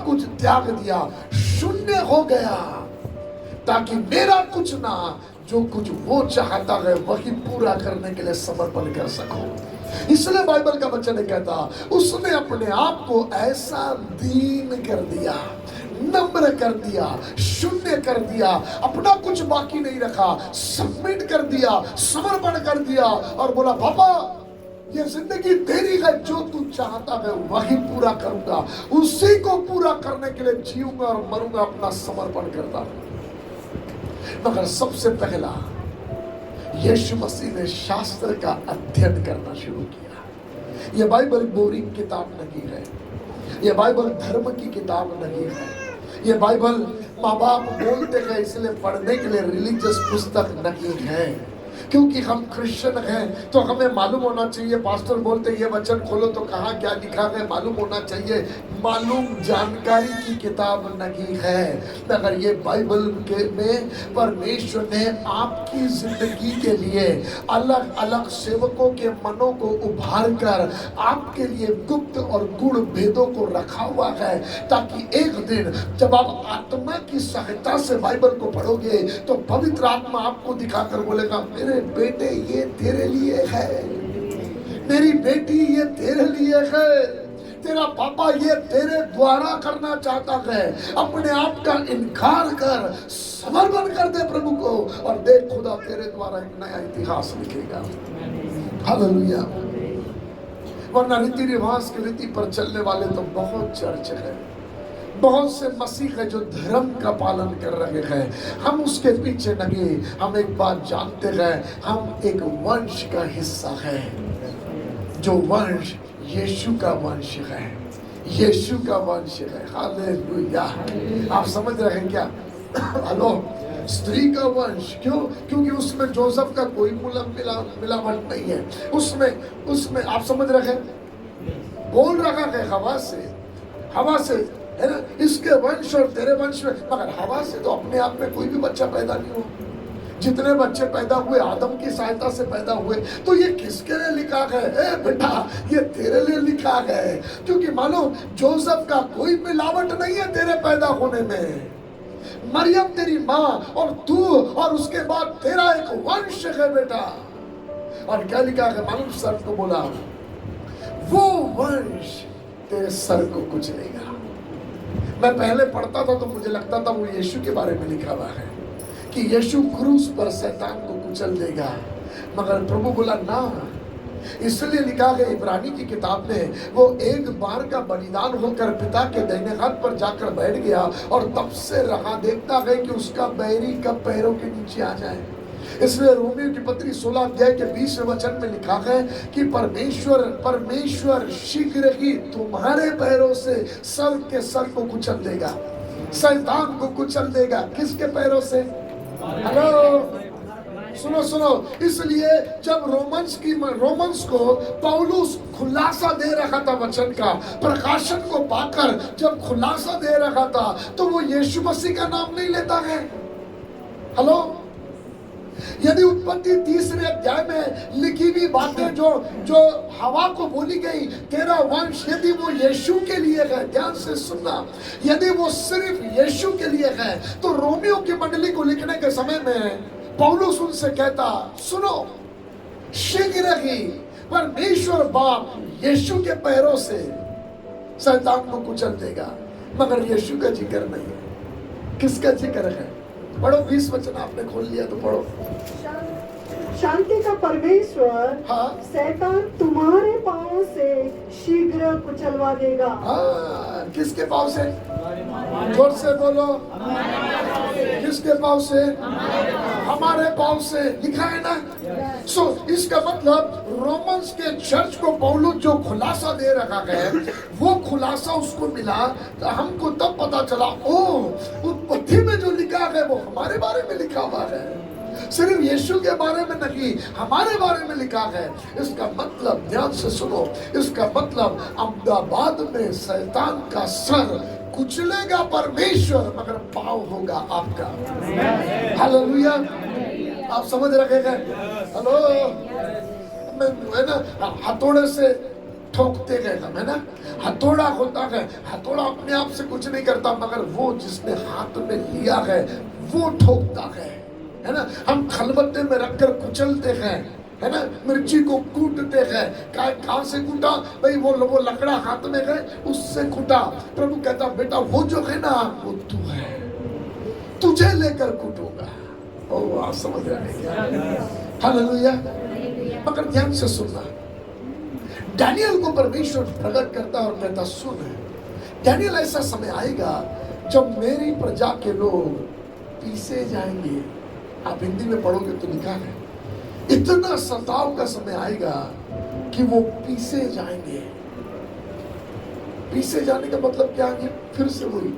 कुछ त्याग दिया, शून्य हो गया, ताकि मेरा कुछ ना, जो कुछ वो चाहता है वही पूरा करने के लिए समर्पण कर सकूं। इसलिए बाइबल का वचन कहता, उसने अपने आप को ऐसा दीन कर दिया, नम्र कर दिया, शून्य कर दिया, अपना कुछ बाकी नहीं रखा, सबमिट कर दिया, समर्पण कर दिया और बोला पापा ये जिंदगी तेरी है, जो तू चाहता है वही पूरा करूंगा, उसी को पूरा करने के लिए जीऊंगा और मरूंगा, अपना समर्पण करता हूं। मगर सबसे पहला यीशु मसीह ने शास्त्र का अध्ययन करना शुरू किया। यह बाइबल बोरिंग किताब नहीं है, यह बाइबल धर्म की किताब नहीं है, यह बाइबल माँ बाप बोलते हैं इसलिए पढ़ने के लिए रिलीजियस पुस्तक नहीं है। क्योंकि हम क्रिश्चियन हैं तो हमें मालूम होना चाहिए, पास्टर बोलते ये वचन खोलो तो कहाँ क्या लिखा है मालूम होना चाहिए। मालूम जानकारी की किताब नहीं है, मगर ये बाइबल के में परमेश्वर ने आपकी जिंदगी के लिए अलग अलग सेवकों के मनों को उभार कर आपके लिए गुप्त और गूढ़ भेदों को रखा हुआ है, ताकि एक दिन जब आप आत्मा की सहायता से बाइबल को पढ़ोगे तो पवित्र आत्मा आपको दिखाकर बोलेगा, मेरे बेटे ये तेरे लिए है, मेरी बेटी ये तेरे लिए है, तेरा पापा ये तेरे द्वारा करना चाहता है। अपने आप का इनकार कर, समर्पण कर दे प्रभु को और देख खुदा तेरे द्वारा एक नया इतिहास लिखेगा। हालेलुया। वरना रीति रिवाज की रीति पर चलने वाले तो बहुत चर्च है, बहुत से मसीह है जो धर्म का पालन कर रहे हैं, हम उसके पीछे नहीं। हम एक बात जानते हैं, हम एक वंश का हिस्सा है, जो वंश यीशु का वंश है, यीशु का वंश है। हालेलुया। आप समझ रहे हैं क्या? हेलो, स्त्री का वंश क्यों? क्योंकि उसमें जोसेफ का कोई मिलावट नहीं है, उसमें आप समझ रहे हैं। बोल रखा है हवा से, है ना, इसके वंश और तेरे वंश में, मगर हवा से तो अपने आप में कोई भी बच्चा पैदा नहीं हुआ। जितने बच्चे पैदा हुए आदम की सहायता से पैदा हुए। तो ये किसके लिए लिखा गया है? बेटा ये तेरे लिए लिखा गया है, क्योंकि मालूम जोसेफ का कोई मिलावट नहीं है तेरे पैदा होने में। मरियम तेरी माँ और तू और उसके बाद तेरा एक वंश है बेटा। और क्या लिखा है मालूम? सर को बोला वो वंश तेरे सर को कुचलेगा। मैं पहले पढ़ता था तो मुझे लगता था वो यीशु के बारे में लिखा हुआ है कि यीशु क्रूस पर शैतान को कुचल देगा, मगर प्रभु बोला ना। इसलिए लिखा गया इब्रानी की किताब में, वो एक बार का बलिदान होकर पिता के दाहिने हाथ पर जाकर बैठ गया और तब से रहा देखता है कि उसका बैरी कब पैरों के नीचे आ जाए। इसलिए रोमियो की पत्री 16 अध्याय के 20वें वचन में लिखा है कि परमेश्वर शीघ्र ही तुम्हारे पैरों से सर के सर को कुचल देगा, शैतान को कुचल देगा। किसके पैरों से? हेलो सुनो। इसलिए जब रोमन्स को पौलुस खुलासा दे रहा था वचन का, प्रकाशन को पाकर जब खुलासा दे रहा था, तो वो यीशु मसीह का नाम नहीं लेता है। हेलो, यदि उत्पत्ति 3 अध्याय में लिखी हुई बातें जो हवा को बोली गई, तेरा वंश, यदि वो यीशु के लिए है, ध्यान से सुनना, यदि वो सिर्फ यीशु के लिए है, तो रोमियो की मंडली को लिखने के समय में पौलुस उनसे कहता, सुनो, शीघ्र ही परमेश्वर बाप यीशु के पैरों से शैतान को कुचल देगा, मगर यीशु का जिक्र नहीं है। किसका जिक्र है? पढ़ो 20 वचन, आपने खोल लिया तो पढ़ो। शांति का परमेश्वर हाँ, शैतान तुम्हारे पांव से शीघ्र कुचलवा देगा। हाँ, किसके पांव से? जोर से बोलो। किसके पांव से? हमारे पांव से। लिखा है ना। सो इसका मतलब रोमन्स के चर्च को पौलुस जो खुलासा दे रखा है, वो खुलासा उसको मिला, तो हमको तब पता चला, ओ उत्पत्ति में जो लिखा है वो हमारे बारे में लिखा हुआ है, सिर्फ यीशु के बारे में नहीं, हमारे बारे में लिखा है। इसका मतलब, ध्यान से सुनो, इसका मतलब अहमदाबाद में शैतान का सर कुचलेगा परमेश्वर, मगर पांव होगा आपका। हालेलुया। आप समझ रहे हैं? हेलो, है ना, हथौड़े से ठोकते गए हम, है ना। हथौड़ा होता है, हथौड़ा अपने आप से कुछ नहीं करता, मगर वो जिसने हाथ में लिया है वो ठोकता है ना। हम खलबत्ते में रखकर कुचलते हैं, है ना, मिर्ची को कूटते हैं। कहाँ से कूटा भाई? वो लकड़ा हाथ में है, उससे कूटा। प्रभु कहता, बेटा वो जो है ना, वो तू है, तुझे लेकर कूटूंगा। ओ आप समझ रहे हैं? हालेलुया। मगर ध्यान से सुनना, डैनियल को परमेश्वर प्रकट करता और कहता, सुन डैनियल, ऐसा समय आएगा जब मेरी प्रजा के लोग पीसे जाएंगे। आप हिंदी में पढ़ोगे तो लिखा है, इतना सताव का समय आएगा कि वो पीसे जाएंगे। पीसे जाने का मतलब क्या है? फिर से वही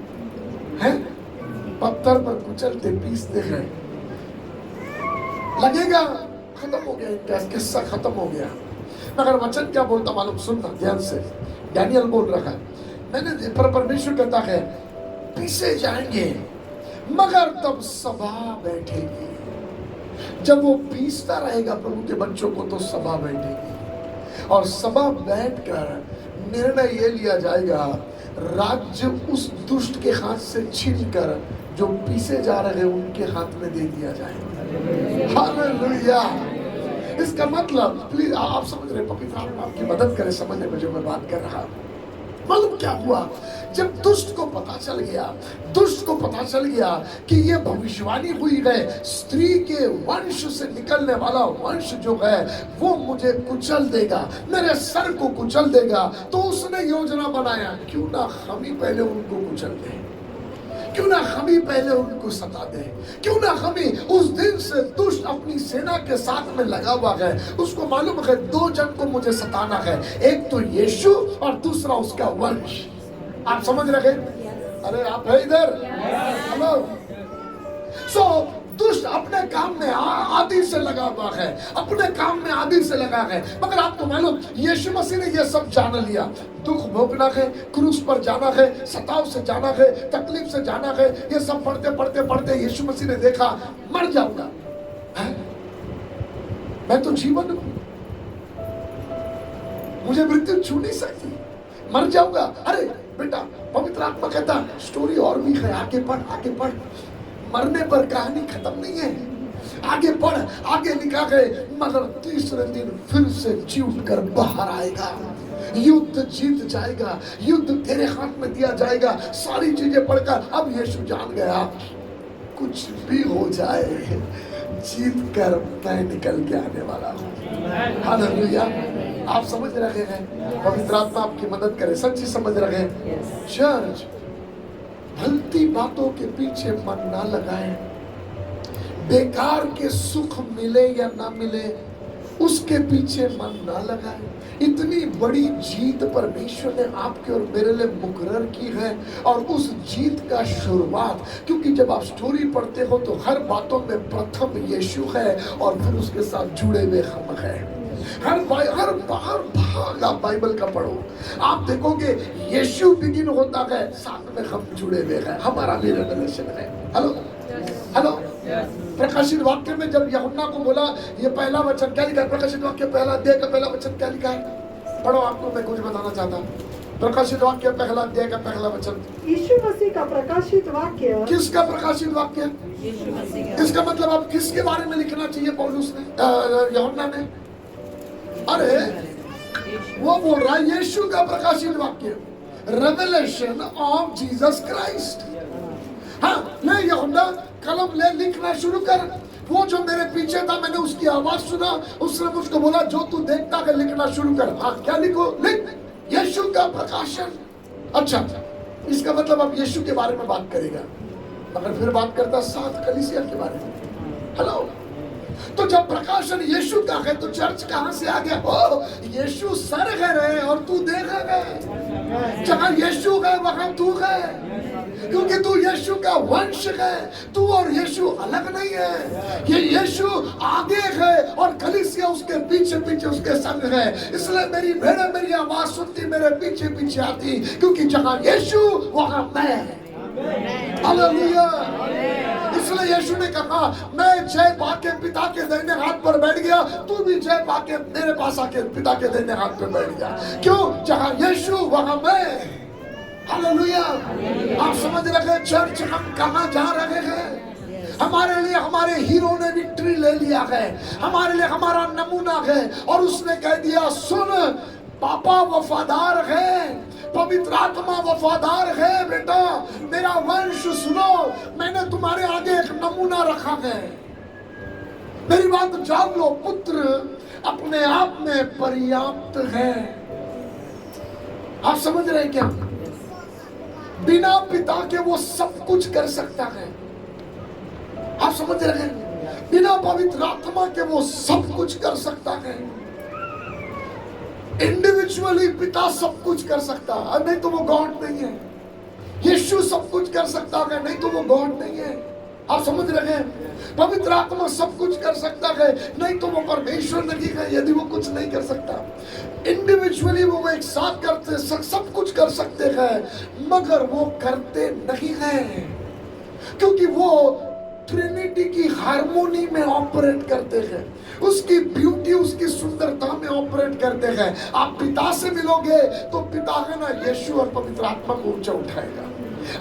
है, पत्थर पर कुचलते पीसते हैं। लगेगा खत्म हो गया, इनका किस्सा खत्म हो गया, मगर वचन क्या बोलता मालूम? सुनना ध्यान से। डैनियल बोल रहा है, मैंने परमेश्वर कहता है पीसे जाएंगे, मगर तब सभा बैठेगी। जब वो पीसता रहेगा प्रभु के बच्चों को, तो सभा बैठेगी, और सभा बैठकर निर्णय ये लिया जाएगा, राज्य उस दुष्ट के हाथ से छीनकर जो पीसे जा रहे हैं उनके हाथ में दे दिया जाएगा। हालेलुया। इसका मतलब, प्लीज आप समझ रहे, पवित्र आत्मा आपकी मदद करे समझने में जो मैं बात कर रहा हूं। मालूम क्या हुआ? जब दुष्ट को पता चल गया कि ये भविष्यवाणी हुई है, स्त्री के वंश से निकलने वाला वंश जो है वो मुझे कुचल देगा, मेरे सर को कुचल देगा, तो उसने योजना बनाया, क्यों ना हम ही पहले उनको कुचल दें, क्यों ना हम ही पहले उनको सता दें, क्यों ना हम ही। उस दिन से दुष्ट अपनी सेना के साथ में लगा हुआ है, उसको मालूम है 2 जन को मुझे सताना है, एक तो यीशु और दूसरा उसका वंश। आप समझ रहे? अरे आप है इधर? हेलो। सो दुष्ट अपने काम में आदि से लगा हुआ है, अपने काम में आदि से लगा है। मगर आपको मालूम यीशु मसीह ने ये सब जान लिया। दुख भोगना है, क्रूस पर जाना है, सताव से जाना है, तकलीफ से जाना है। ये सब पढ़ते पढ़ते पढ़ते यीशु मसीह ने देखा मर जाऊंगा, मैं तो जीवन हूं, मुझे मृत्यु छू नहीं सकती, मर जाऊंगा। अरे बेटा, पवित्र आत्मा कहता स्टोरी और भी है, आगे पढ़ आगे पढ़। मरने पर कहानी खत्म नहीं है, आगे पढ़। आगे लिखा है मगर तीसरे दिन फिर से जी उठकर बाहर आएगा, युद्ध जीत जाएगा, युद्ध तेरे हाथ में दिया जाएगा। सारी चीजें पढ़कर अब यीशु जान गया कुछ भी हो जाए जीत कर मैं निकल के आने वाला हूँ। हालेलुया। आप समझ रहे हैं? पवित्र आत्मा आपकी मदद करे, सच्ची समझ रहे हैं। चर्च, भलती बातों के पीछे मन ना लगाए, बेकार के सुख मिले या ना मिले उसके पीछे मन ना लगाए। इतनी बड़ी जीत परमेश्वर ने आपके और मेरे लिए मुकर्रर की है, और उस जीत का शुरुआत, क्योंकि जब आप स्टोरी पढ़ते हो तो हर बातों में प्रथम यीशु है और फिर उसके साथ जुड़े हुए हम हैं। हर भाग आप बाइबल का पढ़ो, आप देखोगे यीशु बिगिन होता है, साथ में हम जुड़े हुए हैं, हमारा भी रेवलेशन है। Hello hello. प्रकाशित वाक्य में जब यूहन्ना को बोला, ये पहला वचन क्या लिखा है? प्रकाशित वाक्य पहला अध्याय का पहला वचन क्या लिखा है? पढ़ो, आपको मैं कुछ बताना चाहता हूँ। प्रकाशित वाक्य पहला अध्याय का पहला वचन, यीशु मसीह का प्रकाशित वाक्य। किसका प्रकाशित वाक्य? यीशु मसीह। इसका मतलब आप किसके बारे में लिखना चाहिए पौलुस ने, यूहन्ना ने? अरे वो बोल रहा है यीशु का प्रकाशित वाक्य, रेवलेशन ऑफ जीसस क्राइस्ट। हाँ, ले यूहन्ना कलम ले, लिखना शुरू कर। वो जो मेरे पीछे था, मैंने उसकी आवाज सुना, उसने मुझको बोला जो तू देखता है लिखना शुरू कर। हाँ, क्या लिखो? लिख यीशु का प्रकाशन। अच्छा, इसका मतलब अब यीशु के बारे में बात करेगा, मगर फिर बात करता 7 कलीसिया के बारे में। हेलो। तो जब प्रकाशन यीशु का है तो चर्च कहां से आ गया? ओ, यीशु सर है रहे और तू देख है। जहां यीशु है वहां तू है, क्योंकि तू यीशु का वंश है। तू और यीशु अलग नहीं है, ये यीशु आगे है और कलीसिया उसके पीछे पीछे उसके संग है। इसलिए मेरी भेड़ें मेरी आवाज सुनती, मेरे पीछे पीछे आती, क्योंकि जहां यीशु वहां मैं। हालेलुया। इसलिए यीशु ने कहा मैं जय पाके पिता के दाहिने हाथ पर बैठ गया, तू भी जय पाके मेरे पास आके पिता के दाहिने हाथ पर बैठ गया। क्यों? जहां यीशु वहां मैं। हालेलुया। आप समझ रहे हैं चर्च हम कहां जा रहे हैं? हमारे लिए हमारे हीरो ने विक्ट्री ले लिया है, हमारे लिए हमारा नमूना है, और उसने कह दिया सुन, पापा वफादार है, पवित्र आत्मा वफादार है, बेटा मेरा वंश सुनो, मैंने तुम्हारे आगे एक नमूना रखा है। मेरी बात जान लो, पुत्र अपने आप में पर्याप्त है। आप समझ रहे हैं क्या? बिना पिता के वो सब कुछ कर सकता है। आप समझ रहे हैं? बिना पवित्र आत्मा के वो सब कुछ कर सकता है। इंडिविजुअली पिता सब कुछ कर सकता है, नहीं तो वो गॉड नहीं है। यीशु सब कुछ कर सकता है, नहीं तो वो गॉड नहीं है। आप समझ रहे हैं? पवित्र आत्मा सब कुछ कर सकता है, नहीं तो वो परमेश्वर नहीं है। यदि वो कुछ नहीं कर सकता, इंडिविजुअली वो एक साथ करते सब कुछ कर सकते हैं, मगर वो करते नहीं हैं, क्योंकि वो ट्रिनिटी की हार्मोनी में ऑपरेट करते हैं, उसकी ब्यूटी उसकी सुंदरता में ऑपरेट करते हैं। आप पिता से मिलोगे तो पिता है ना यीशु और पवित्र आत्मा को ऊंचा उठाएगा।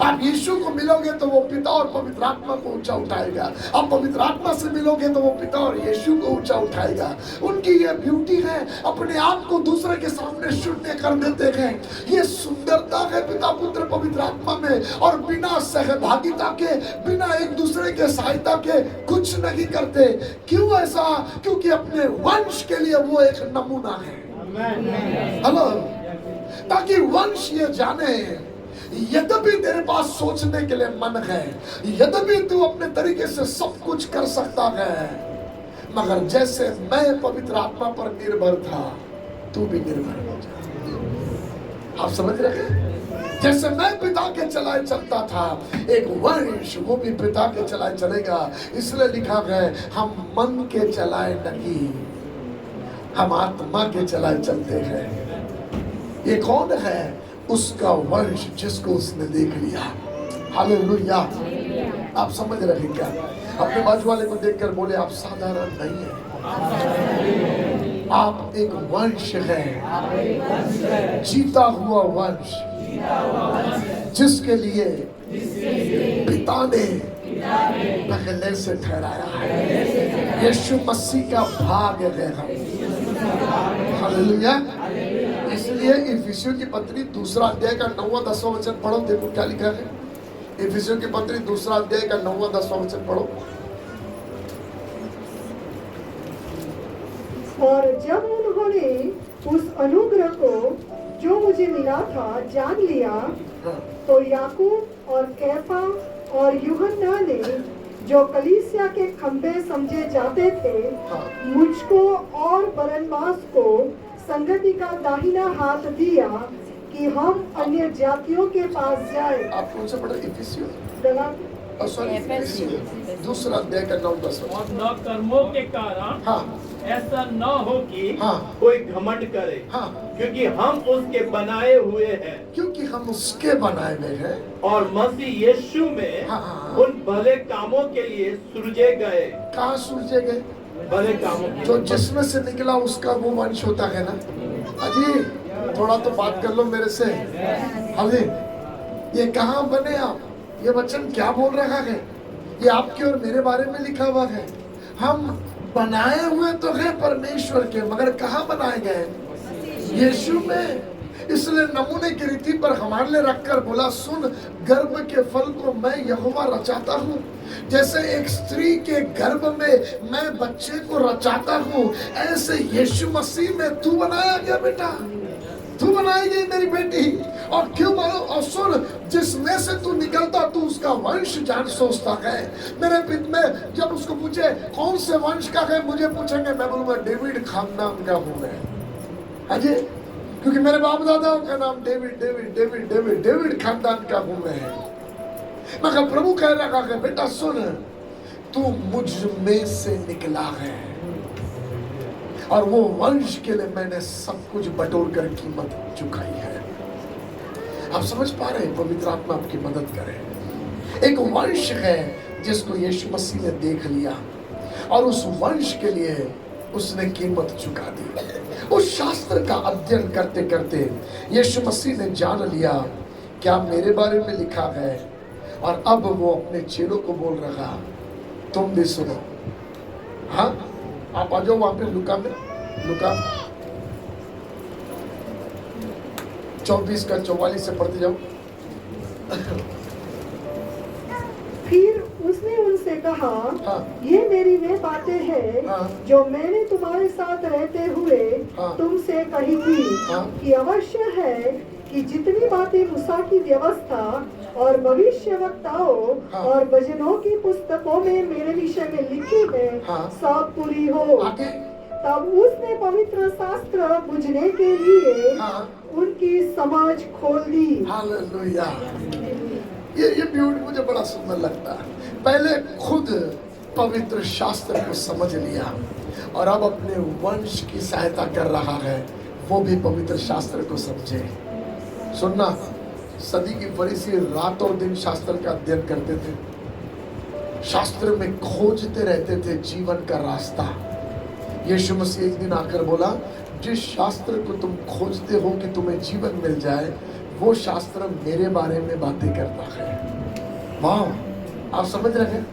आप यीशु को मिलोगे तो वो पिता और पवित्र आत्मा को ऊंचा उठाएगा। आप पवित्र आत्मा से मिलोगे तो वो पिता और यीशु को ऊंचा उठाएगा। उनकी ये ब्यूटी है, अपने आप को दूसरे के सामने शून्य कर देते हैं। ये सुंदरता है पिता पुत्र पवित्र आत्मा में, और बिना सहभागिता के, बिना एक दूसरे के सहायता के कुछ नहीं करते। क्यों ऐसा? क्योंकि अपने वंश के लिए वो एक नमूना है। हेलो। ताकि वंश ये जाने, यद्यपि तेरे पास सोचने के लिए मन है, यद्यपि तू अपने तरीके से सब कुछ कर सकता है, मगर जैसे मैं पवित्र आत्मा पर निर्भर था, तू भी निर्भर हो जा। आप समझ रहे हैं? जैसे मैं पिता के चलाए चलता था, एक वंश वो भी पिता के चलाए चलेगा। इसलिए लिखा गया हम मन के चलाए नहीं, हम आत्मा के चलाए चलते हैं। ये कौन है? उसका वंश जिसको उसने देख लिया। हालेलुया। आप समझ रहे हैं क्या? अपने बाजू वाले को देखकर बोले आप साधारण नहीं है, आप एक वंश है, जीता हुआ वंश, जिसके लिए पिता ने पहले से ठहराया है। यीशु मसीह का भाग है हम। हालेलुया। इसलिए इफिसियों की पत्री 2 अध्याय का 9वां-10वां वचन पढ़ो। देखो क्या लिखा है। इफिसियों की पत्री 2 अध्याय का 9वां-10वां वचन पढ़ो। और जब उन्होंने उस अनुग्रह को जो मुझे मिला था जान लिया, तो याकूब और कैफा और यूहन्ना ने, जो कलीसिया के खंबे समझे जाते थे, मुझको और बरनबास को संगति का दाहिना हाथ दिया कि हम अन्य जातियों के पास जाए। आप कौन सा पढ़ा? इफिसियों गलाती। सॉरी, 2 अध्याय का 9-10 और न कर्मों के कारण ऐसा न हो कि कोई घमंड करे, क्योंकि हम उसके बनाए हुए हैं, क्योंकि हम उसके बनाए हुए हैं और मसीह यीशु में उन भले कामों के लिए सृजे गए। कहाँ सूझे गए? भले कामों के जो जिसमें से निकला उसका वो वंश होता है ना। अजी थोड़ा तो बात कर लो मेरे से। अजी ये कहाँ बने आप? ये वचन क्या बोल रहा है? ये आपके और मेरे बारे में लिखा हुआ है। हम बनाए हुए तो हैं परमेश्वर के, मगर कहाँ बनाए गए? यीशु में। इसलिए नमूने की रीति पर हमारे लिए रखकर बोला, सुन, गर्भ के फल को मैं यहोवा रचाता हूँ। जैसे एक स्त्री के गर्भ में मैं बच्चे को रचाता हूँ, ऐसे यीशु मसीह में तू बनाया गया बेटा, तू बनाई गई मेरी बेटी। और क्यों मानो? और सुन, जिसमें से तू निकलता तू उसका वंश जान सोचता है। मेरे पिता में जब उसको पूछे कौन से वंश का है, मुझे पूछेंगे, मैं बोलूंगा डेविड खानदान का हूँ मैं। अजय, क्योंकि मेरे बाप दादाओं का नाम David David David David David खानदान का हूँ मैं। मगर प्रभु कह रहा है, बेटा सुन, तू मुझ में से निकला है, और वो वंश के लिए मैंने सब कुछ बटोर कर कीमत चुकाई है। आप समझ पा रहे हैं? पवित्र आत्मा आपकी मदद करे। एक वंश है जिसको यीशु मसीह ने देख लिया, और उस वंश के लिए उसने कीमत चुका दी। उस शास्त्र का अध्ययन करते करते यीशु मसीह ने जान लिया क्या मेरे बारे में लिखा है, और अब वो अपने चेलों को बोल रहा, तुम भी सुनो। हाँ, आप आ जाओ वहां पे लुका में, लुका 24 का 44 से पढ़ते जाओ। फिर उसने उनसे कहा, ये मेरी वे बातें हैं जो मैंने तुम्हारे साथ रहते हुए तुमसे कही थी, कि अवश्य है कि जितनी बातें मूसा की व्यवस्था और भविष्यवक्ताओं और भजनों की पुस्तकों में मेरे विषय में लिखी है, सब पूरी हो। तब उसने पवित्र शास्त्र बुझने के लिए उनकी समझ खोल दी। हालेलुया। ये ब्यूटी मुझे बड़ा सुंदर लगता है। पहले खुद पवित्र शास्त्र को समझ लिया, और अब अपने वंश की सहायता कर रहा है, वो भी पवित्र शास्त्र को समझे। सुनना, सदी की फरीसी रात और दिन शास्त्र का अध्ययन करते थे, शास्त्र में खोजते रहते थे जीवन का रास्ता। यीशु मसीह एक दिन आकर बोला, जिस शास्त्र को तुम खोजते हो कि तुम्हें जीवन मिल जाए, वो शास्त्र मेरे बारे में बातें करता है। वाह, आप समझ रहे हैं?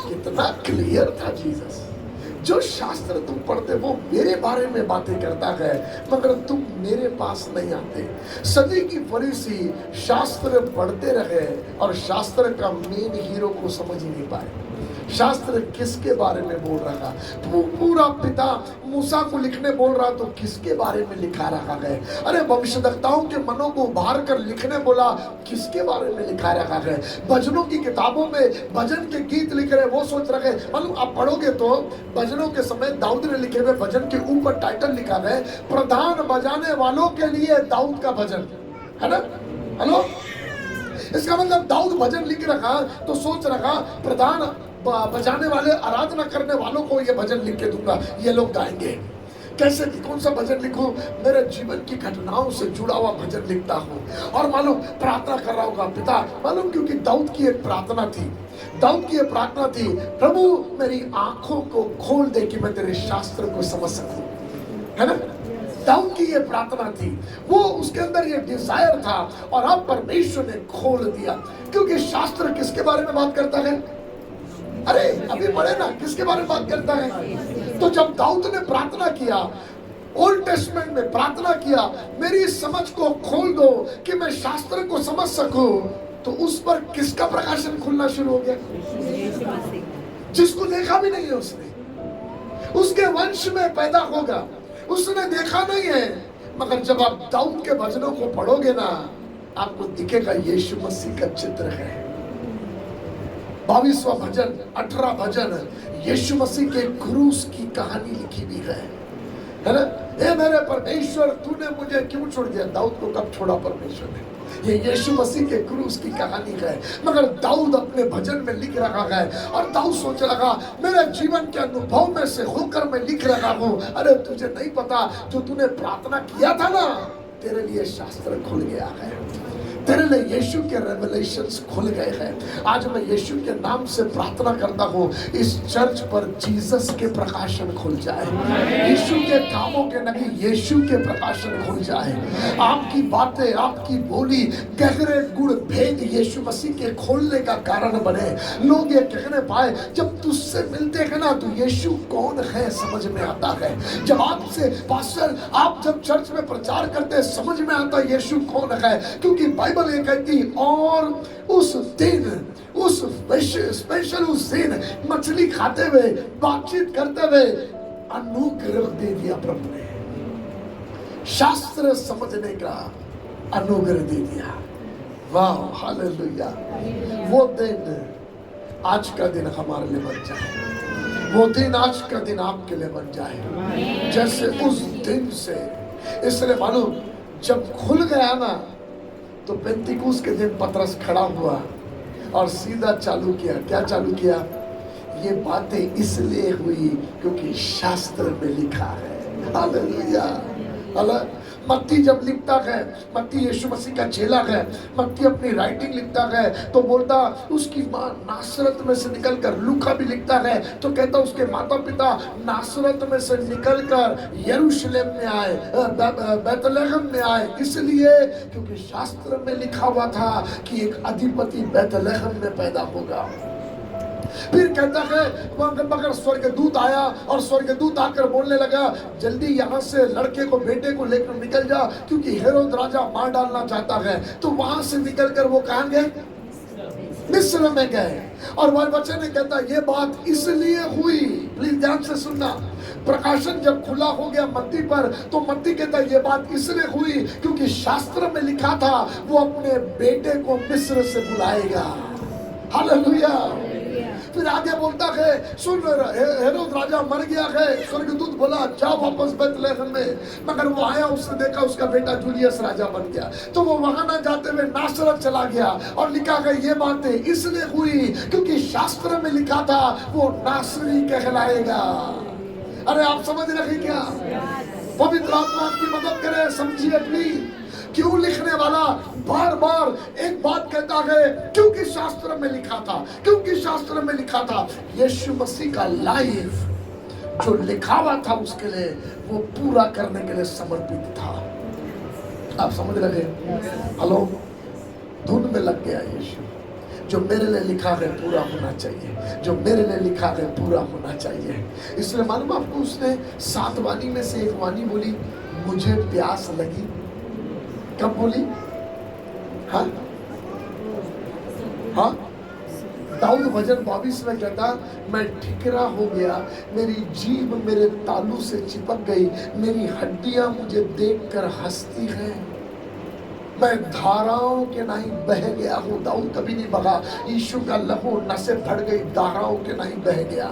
कितना क्लियर था जीसस। जो शास्त्र तुम पढ़ते वो मेरे बारे में बातें करता है, मगर तुम मेरे पास नहीं आते। सदी की फरीसी शास्त्र पढ़ते रहे और शास्त्र का मेन हीरो को समझ ही नहीं पाए। शास्त्र किसके बारे में बोल रहा? पूरा पिता मूसा को लिखने बोल रहा, तो किसके बारे में लिखा रहा है? अरे भविष्यद्वक्ताओं के मनों को उभार कर लिखने बोला, किसके बारे में लिखा रहा है? भजनों की किताबों में भजन के गीत लिख रहे, वो सोच रहे। मालूम आप पढ़ोगे तो भजनों के समय दाऊद ने लिखे हुए भजन के ऊपर टाइटल लिखा है, प्रधान बजाने वालों के लिए दाऊद का भजन, है ना? हेलो, इसका मतलब दाऊद भजन लिख रखा तो सोच रखा प्रधान बजाने वाले आराधना करने वालों को ये भजन लिख के दूंगा, ये लोग गाएंगे। कैसे, कौन सा भजन लिखूं? मेरे जीवन की घटनाओं से जुड़ा हुआ भजन लिखता हूं। और मालूम प्रार्थना कर रहा होगा पिता, मालूम क्योंकि दाऊद की एक प्रार्थना थी, दाऊद की एक प्रार्थना थी, प्रभु मेरी आंखों को खोल दे कि मैं तेरे शास्त्र को समझ सकूं, है ना? दाऊद की ये प्रार्थना थी, वो उसके अंदर ये डिजायर था और अब परमेश्वर ने खोल दिया। क्योंकि शास्त्र किसके बारे में बात करता है? अरे अभी पढ़े ना, किसके बारे में बात करता है? तो जब दाऊद ने प्रार्थना किया, ओल्ड टेस्टमेंट में प्रार्थना किया, मेरी समझ को खोल दो कि मैं शास्त्र को समझ सकूं, तो उस पर किसका प्रकाशन खुलना शुरू हो गया? जिसको देखा भी नहीं है उसने, उसके वंश में पैदा होगा, उसने देखा नहीं है, मगर जब आप दाऊद के भजनों को पढ़ोगे ना, आपको दिखेगा यीशु मसीह का चित्र है। 22वां भजन, 18 भजन यीशु मसीह के क्रूस की कहानी लिखी भी है ना? हे मेरे परमेश्वर, तूने मुझे क्यों छोड़ दिया? दाऊद को कब छोड़ा परमेश्वर ने? ये यीशु मसीह के क्रूस की कहानी है। मगर दाऊद अपने भजन में लिख रहा है और दाऊद सोच रहा, मेरे जीवन के अनुभव में से होकर मैं लिख रहा हूँ। अरे तुझे नहीं पता, जो तूने प्रार्थना किया था ना, तेरे लिए शास्त्र खुल गया है, तेरे लिए यीशु के रेवलेशंस खुल गए हैं। आज मैं यीशु के नाम से प्रार्थना करता हूँ, इस चर्च पर जीसस के प्रकाशन खुल जाए, यीशु के कामों के नहीं, यीशु के प्रकाशन खुल जाए। आपकी बातें, आपकी बोली गहरे गुण भेद यीशु मसीह के खोलने का कारण बने। लोग ये कहने पाए, जब तुझसे मिलते हैं ना तो यीशु कौन है समझ में आता है। जब आपसे पास्टर, आप जब चर्च में प्रचार करते हैं, समझ में आता यीशु कौन है, क्योंकि बाइबल ये कहती, और उस दिन, उस स्पेशल उस दिन मछली खाते हुए, बातचीत करते हुए अनुग्रह दे दिया प्रभु ने, शास्त्र समझने का अनुग्रह दे दिया। वाह, हालेलुया। वो दिन आज का दिन हमारे लिए बन जाए, वो दिन आज का दिन आपके लिए बन जाए जैसे उस दिन से। इसलिए मालूम, जब खुल गया ना, तो पेंतिकुस के दिन पतरस खड़ा हुआ और सीधा चालू किया। क्या चालू किया? ये बातें इसलिए हुई क्योंकि शास्त्र में लिखा है। हालेलुया। मत्ती जब लिखता है, मत्ती यीशु मसीह का चेला है, मत्ती अपनी राइटिंग लिखता है तो बोलता उसकी माँ नासरत में से निकलकर, लूका भी लिखता है तो कहता उसके माता पिता नासरत में से निकलकर यरूशलेम में आए, बैतलहम में आए, इसलिए क्योंकि शास्त्र में लिखा हुआ था कि एक अधिपति बैतलहम में पैदा होगा। फिर कहता है, मगर स्वर्गदूत आया और स्वर्गदूत आकर बोलने लगा, जल्दी यहाँ से लड़के को, बेटे को लेकर निकल जा, क्योंकि हेरोद राजा मार डालना चाहता है। तो वहां से निकलकर वो कहाँ गए? मिस्र में गए। और वह वचन ने कहता, ये बात इसलिए हुई, प्लीज ध्यान से सुनना, प्रकाशन जब खुला हो गया मत्ती पर, तो मत्ती कहता ये बात इसलिए हुई क्योंकि शास्त्र में लिखा था वो अपने बेटे को मिस्र से बुलाएगा। हालेलुया। फिर आगे बोलता है, सुन, हेरोद राजा मर गया है। स्वर्गदूत बोला, जाओ वापस बैतलहम में। मगर वो आया, उसने देखा उसका बेटा जूलियस राजा बन गया, तो वो वहां ना जाते हुए नासरत चला गया। और लिखा है ये बातें इसलिए हुई क्योंकि शास्त्र में लिखा था वो नासरी कहलाएगा। अरे आप समझ रहे क्या? पवित्र आत्मा आपकी मदद करे, समझिए प्लीज। क्यों लिखने वाला बार बार एक बात कहता है? क्योंकि शास्त्र में लिखा था, क्योंकि शास्त्र में लिखा था। यीशु मसीह का लाइफ जो लिखा हुआ था उसके लिए, वो पूरा करने के लिए समर्पित था। आप समझ रहे? हेलो, धुन में लग गया यीशु। जो मेरे लिए लिखा है पूरा होना चाहिए, जो मेरे लिए लिखा है पूरा होना चाहिए। इसलिए मालूम आपको, उसने 7 वाणी में से एक वाणी बोली, मुझे प्यास लगी। कब बोली? हाँ हाँ, दाऊद भजन 22 में कहता, मैं ठिकरा हो गया, मेरी जीभ मेरे तालू से चिपक गई, मेरी हड्डियां मुझे देखकर हंसती हैं। मैं धाराओं के नहीं बह गया हूँ। दाऊद कभी नहीं बगा, यीशु का लहू नसें फट गई, धाराओं के नहीं बह गया।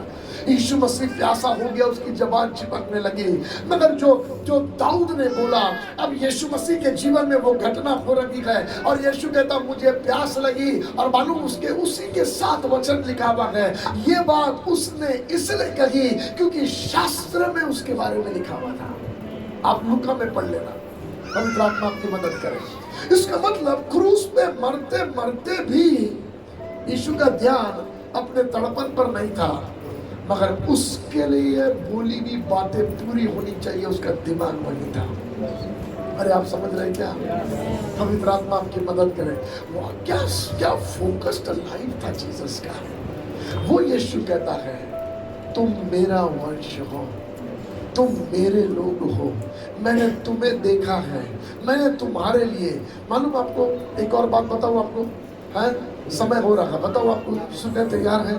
यीशु मसीह प्यासा हो गया, उसकी जबान चिपकने लगी। मगर जो दाऊद ने बोला, अब यीशु मसीह के जीवन में वो घटना हो रही है और यीशु कहता मुझे प्यास लगी, और मालूम उसके उसी के 7 वचन लिखा हुआ है। ये बात उसने इसलिए कही क्योंकि शास्त्र में उसके बारे में लिखा हुआ था। आप लूका में पढ़ लेना, पवित्र आत्मा आपकी मदद करे। इसका मतलब क्रूस पे मरते मरते भी यीशु का ध्यान अपने तड़पन पर नहीं था, मगर उसके लिए बोली भी बातें पूरी होनी चाहिए, उसका दिमाग वही था। अरे आप समझ रहे क्या? पवित्र आत्मा आपकी मदद करे। वो क्या फोकस्ड लाइफ था जीसस का। वो यीशु कहता है तुम मेरा वंश हो, तुम मेरे लोग हो, मैंने तुम्हें देखा है, मैंने तुम्हारे लिए। मालूम आपको एक और बात बताऊं आपको, है समय हो रहा है, बताओ आपको सुनने तैयार है?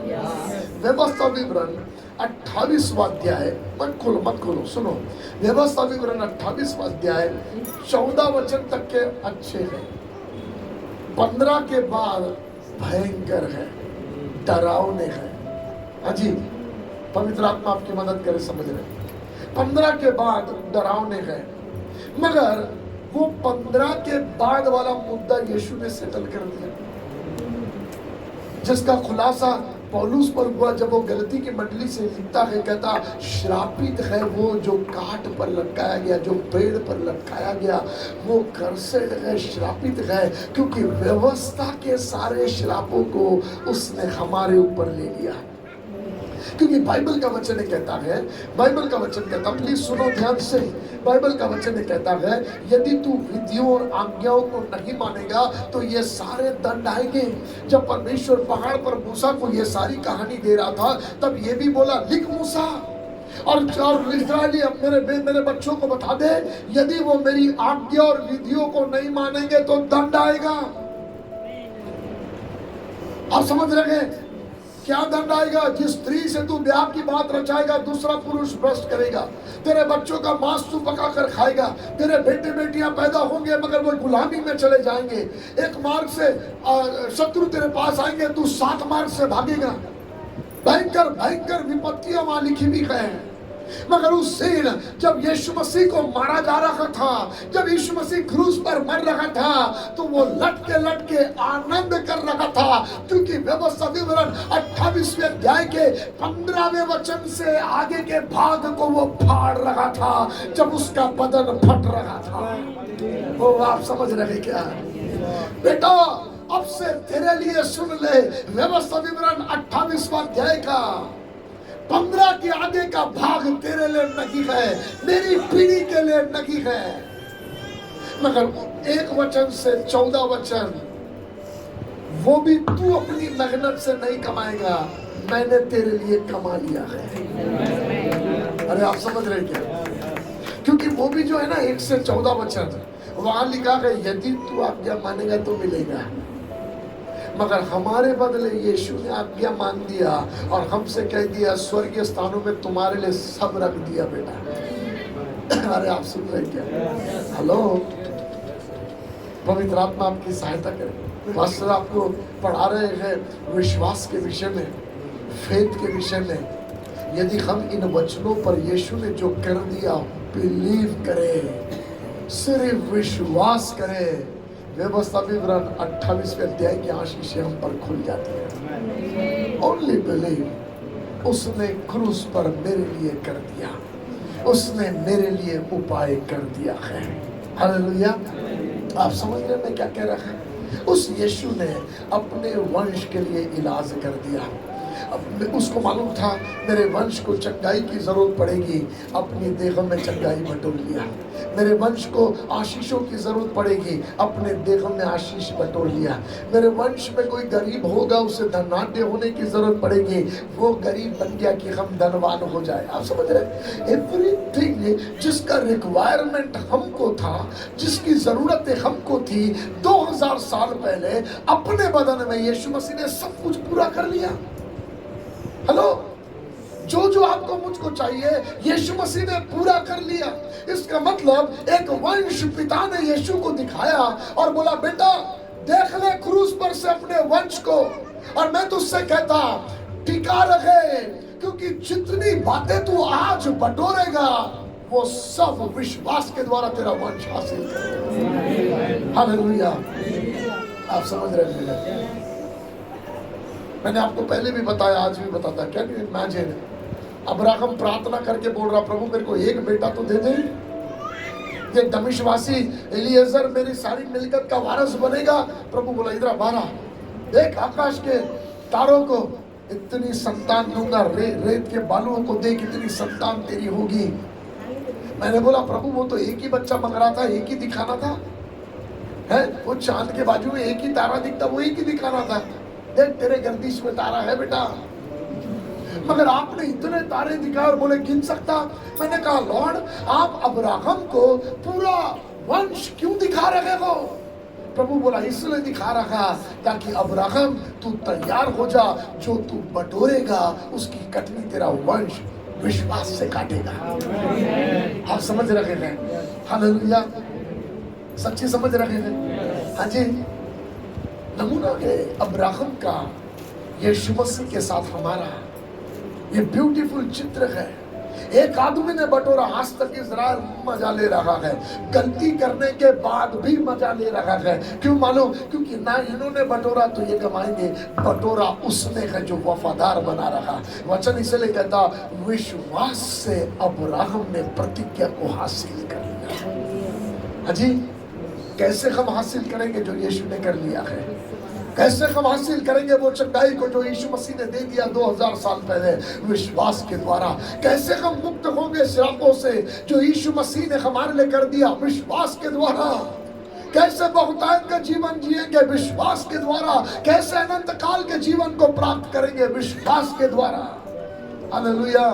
व्यवस्था विवरण 28वां अध्याय, मत खोलो सुनो। व्यवस्था विवरण 28वां अध्याय 14 वचन तक के अच्छे हैं, 15 के बाद भयंकर है, डरावने है। अजीब, पवित्र आत्मा आपकी मदद करे समझ रहे। 15 के बाद डरावने है, मगर वो 15 के बाद वाला मुद्दा यीशु ने सेटल कर दिया, जिसका खुलासा पौलुस पर हुआ जब वो गलती की मंडली से लिखता है, कहता श्रापित है वो जो काट पर लटकाया गया, जो पेड़ पर लटकाया गया, वो कर्सेड है, श्रापित है, क्योंकि व्यवस्था के सारे श्रापों को उसने हमारे ऊपर ले लिया। क्योंकि बाइबल का वचन कहता है, बाइबल का वचन कहता, प्लीज सुनो ध्यान से, बाइबल का वचन कहता है यदि तू विधियों और आज्ञाओं को नहीं मानेगा तो ये सारे दंड आएंगे। जब परमेश्वर पहाड़ पर मूसा को ये सारी कहानी दे रहा था, तब ये भी बोला लिख मूसा, और इस्राएली मेरे बच्चों को बता दे, यदि वो मेरी आज्ञा और विधियों को नहीं मानेंगे तो दंड आएगा। आप समझ रहे हैं क्या दंड आएगा? जिस स्त्री से तू ब्याह की बात रचाएगा, दूसरा पुरुष भ्रष्ट करेगा, तेरे बच्चों का मांस तू पका कर खाएगा, तेरे बेटे बेटियां पैदा होंगे मगर वो गुलामी में चले जाएंगे, एक मार्ग से शत्रु तेरे पास आएंगे, तू 7 मार्ग से भागेगा। भयंकर भयंकर विपत्तियां वहां लिखी भी है। मगर उस दिन जब यीशु मसीह को मारा जा रहा था, जब यीशु मसीह क्रूस पर मर रहा था, तो वो लटके आनंद कर रहा था, क्योंकि व्यवस्था विवरण 28वें अध्याय के 15वें वचन से आगे के भाग को वो फाड़ रहा था, जब उसका बदन फट रहा था। वो आप समझ रहे क्या? बेटा अब से तेरे लिए सुन ले, व्यवस्था विवरण 28वां अध्याय का 15 के आगे का भाग तेरे लिए नहीं है, मेरी पीढ़ी के लिए नहीं है। मगर एक वचन से 14 वचन, वो भी तू अपनी मेहनत से नहीं कमाएगा, मैंने तेरे लिए कमा लिया है। अरे आप समझ रहे क्या? क्योंकि वो भी जो है ना 1 से 14 वचन, वहां लिखा है यदि तू आज्ञा मानेगा तो मिलेगा, मगर हमारे बदले यीशु ने आज्ञा मान दिया और हमसे कह दिया स्वर्गीय स्थानों में तुम्हारे लिए सब रख दिया बेटा। अरे आप सुन रहे क्या? हेलो, पवित्र आत्मा आपकी सहायता करे। मास्टर आपको पढ़ा रहे हैं विश्वास के विषय में, फेथ के विषय में। यदि हम इन वचनों पर यीशु ने जो कर दिया बिलीव करें, सिर्फ विश्वास करें, व्यवस्था विवरण 28वें अध्याय की आशीषें हम पर खुल जाती है। ओनली बिलीव, उसने क्रूस पर मेरे लिए कर दिया, उसने मेरे लिए उपाय कर दिया है। हालेलुया। आप समझ रहे मैं क्या कह रहा है? उस यीशु ने अपने वंश के लिए इलाज कर दिया। उसको मालूम था मेरे वंश को चंगाई की जरूरत पड़ेगी, अपनी देह में चंगाई बटोर लिया। मेरे वंश को आशीषों की जरूरत पड़ेगी, अपने देह में आशीष बटोर लिया। मेरे वंश में कोई गरीब होगा, उसे धनाढ्य होने की जरूरत पड़ेगी, वो गरीब बन गया कि हम धनवान हो जाए। आप समझ रहे? एवरीथिंग जिसका रिक्वायरमेंट हमको था, जिसकी जरूरतें हमको थी 2000 साल पहले, अपने बदन में यीशु मसीह ने सब कुछ पूरा कर लिया। हेलो, जो जो आपको मुझको चाहिए यीशु मसीह ने पूरा कर लिया। इसका मतलब एक वंश पिता ने यीशु को दिखाया और बोला बेटा देख ले क्रूस पर से अपने वंश को, और मैं तुझसे कहता टिका रखे, क्योंकि जितनी बातें तू आज बटोरेगा वो सब विश्वास के द्वारा तेरा वंश हासिल करेगा। हालेलुया। आप समझ रहे हैं? मैंने आपको पहले भी बताया, आज भी बताता, कैन यू इमेजिन अब्राहम प्रार्थना करके बोल रहा प्रभु मेरे को एक बेटा तो दे दे। ये दमिश्कवासी एलिएजर मेरी सारी मिलकत का वारिस बनेगा। प्रभु बोला इधर बारा देख आकाश के तारों को, इतनी संतान दूंगा, रेत के बालुओं को देख इतनी संतान तेरी होगी। मैंने बोला प्रभु वो तो एक ही बच्चा मांग रहा था, एक ही दिखाना था, है वो चांद के बाजू में एक ही तारा दिखता, वो एक ही दिखाना था। देख तेरे गर्दिश में तारा है बेटा, मगर आपने इतने तारे दिखाए और बोले गिन सकता। मैंने कहा लॉर्ड आप अब्राहम को पूरा वंश क्यों दिखा रहे हो? प्रभु बोला इसलिए दिखा रहा ताकि अब्राहम तू तैयार हो जा, जो तू बटोरेगा उसकी कटनी तेरा वंश विश्वास से काटेगा। आप समझ रहे हैं? हालेलुया। सच्ची समझ रहे हैं? हाँ जी। नमूना है अब्राहम का यीशु मसीह के साथ हमारा, ये ब्यूटीफुल चित्र है। एक आदमी ने बटोरा, आज तक इज़राइल मजा ले रहा है, गलती करने के बाद भी मजा ले रहा है। क्यों मालूम? क्योंकि ना इन्होंने बटोरा तो ये कमाएंगे, बटोरा उसने है जो वफादार बना रहा। वचन इसलिए कहता विश्वास से अब्राहम ने प्रतिज्ञा को हासिल कर लिया। हाजी, कैसे हम हासिल करेंगे जो यीशु ने कर लिया है? कैसे हम हासिल करेंगे वो चंगाई को जो यीशु मसीह ने दे दिया 2000 साल पहले? विश्वास के द्वारा। कैसे हम मुक्त होंगे श्रापों से जो यीशु मसीह ने हमारे लिए कर दिया? विश्वास के द्वारा। कैसे बहुतायत का जीवन जिएंगे? विश्वास के द्वारा। कैसे अनंत काल के जीवन को प्राप्त करेंगे? विश्वास के द्वारा। हालेलुया।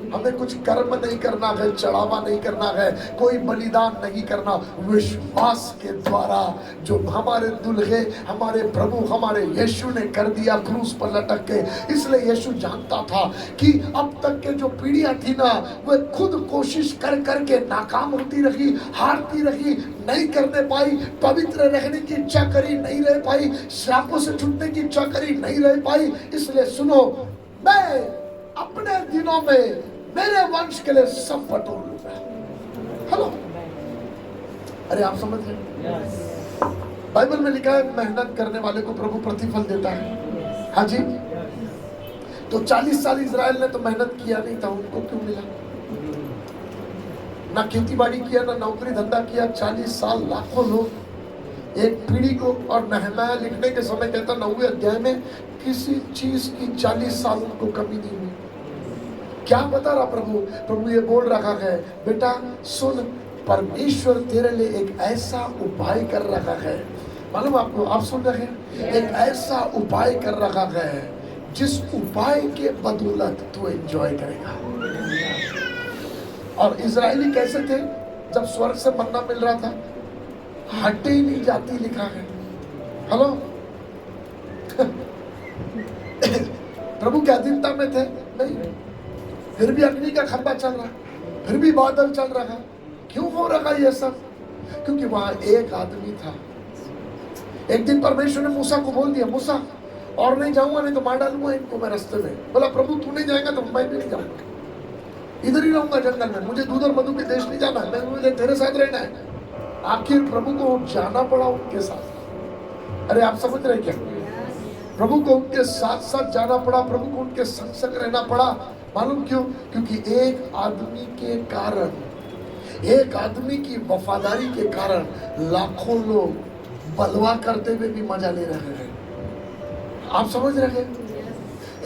हमें कुछ कर्म नहीं करना है, चढ़ावा नहीं करना है, कोई बलिदान नहीं करना, विश्वास के द्वारा जो हमारे दुल्हे, हमारे प्रभु, हमारे यीशु ने कर दिया क्रूस पर लटक के। इसलिए यीशु जानता था कि अब तक के जो पीढ़ियां थी ना, वे खुद कोशिश कर करके नाकाम होती रही, हारती रही, नहीं करने पाई, पवित्र रहने की इच्छा करी, नहीं रह पाई, श्रापों से छूटने की इच्छा करी, नहीं रह पाई। इसलिए सुनो, मैं अपने दिनों में मेरे वंश के लिए सब बटोर लूंगा। हेलो, अरे आप समझ रहे? बाइबल में लिखा है मेहनत करने वाले को प्रभु प्रतिफल देता है। हाँ जी। तो 40 साल इजराइल ने तो मेहनत किया नहीं था, उनको क्यों मिला? ना खेती बाड़ी किया, ना नौकरी धंधा किया। 40 साल लाखों लोग एक पीढ़ी को, और नहम्याह लिखने के समय कहता 9वें अध्याय में किसी चीज की 40 साल उनको कमी नहीं हुई। क्या बता रहा प्रभु? प्रभु ये बोल रहा है बेटा सुन, परमेश्वर तेरे लिए एक ऐसा उपाय कर रहा है। मालूम आपको? आप सुन रहे हैं? एक ऐसा उपाय कर रहा है जिस उपाय के बदौलत तू एंजॉय करेगा। और इजरायली कैसे थे जब स्वर्ग से मन्ना मिल रहा था? हटे ही नहीं जाती लिखा है। हेलो प्रभु क्या अधीनता में थे? नहीं। फिर भी अग्नि का खंभा चल रहा, फिर भी बादल चल रहा। क्यों हो रहा ये सब? क्योंकि वहां एक आदमी था। एक दिन परमेश्वर ने मूसा को बोल दिया, मूसा और नहीं जाऊंगा, नहीं तो मार डालूंगा इनको मैं रास्ते में। बोला प्रभु तू नहीं जाएगा तो मैं भी नहीं जाऊंगा, इधर ही रहूंगा जंगल में, मुझे दूध और मधु के देश नहीं जाना, मैं मुझे तेरे साथ रहना है। आखिर प्रभु को जाना पड़ा उनके साथ। अरे आप समझ रहे क्या? प्रभु को उनके साथ साथ जाना पड़ा, प्रभु को उनके संग संग रहना पड़ा। मालूम क्यों? क्योंकि एक आदमी के कारण, एक आदमी की वफादारी के कारण लाखों लोग बलवा करते हुए भी मजा ले रहे हैं। आप समझ रहे हैं?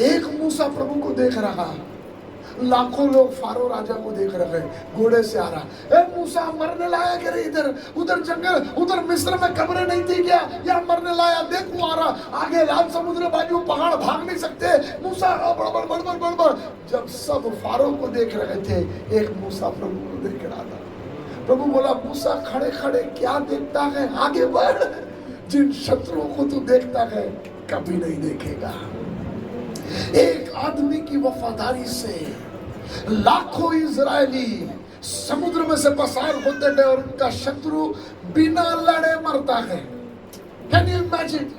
एक मूसा प्रभु को देख रहा, लाखों लोग फारो राजा को देख रहे हैं, घोड़े से आ रहा। ए मूसा मरने लाया क्या रे? इधर उधर जंगल, उधर मिस्र में कब्रें नहीं थी क्या? या मरने लाया, देख वो आ रहा। आगे लाल समुद्र बाजू पहाड़, भाग नहीं सकते। मूसा बड़बड़ बड़बड़ बड़बड़। जब सब फारो को देख रहे थे, एक मूसा प्रभु को देख रहा था। प्रभु बोला मूसा खड़े खड़े क्या देखता है? आगे बढ़, जिन शत्रुओं को तू देखता है कभी नहीं देखेगा। एक आदमी की वफादारी से लाखों इजरायली समुद्र में से पसार होते गए और उनका शत्रु बिना लड़े मरता है। Can you imagine?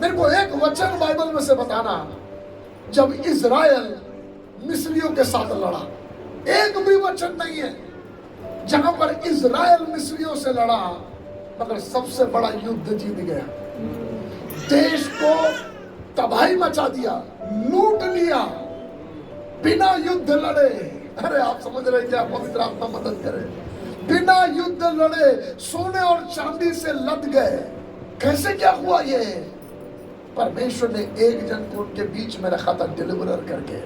मेरे को एक वचन बाइबल में से बताना जब इजराइल मिस्रियों के साथ लड़ा। एक भी वचन नहीं है जहां पर इजराइल मिस्रियों से लड़ा मगर सबसे बड़ा युद्ध जीत गया, देश को तबाही मचा दिया, लूट लिया, बिना युद्ध लड़े। अरे आप समझ रहे क्या? पवित्र आत्मा मदद करे। बिना युद्ध लड़े सोने और चांदी से लद गए। कैसे क्या हुआ ये? परमेश्वर ने एक जन को उनके बीच में रखा था डिलीवरर करके,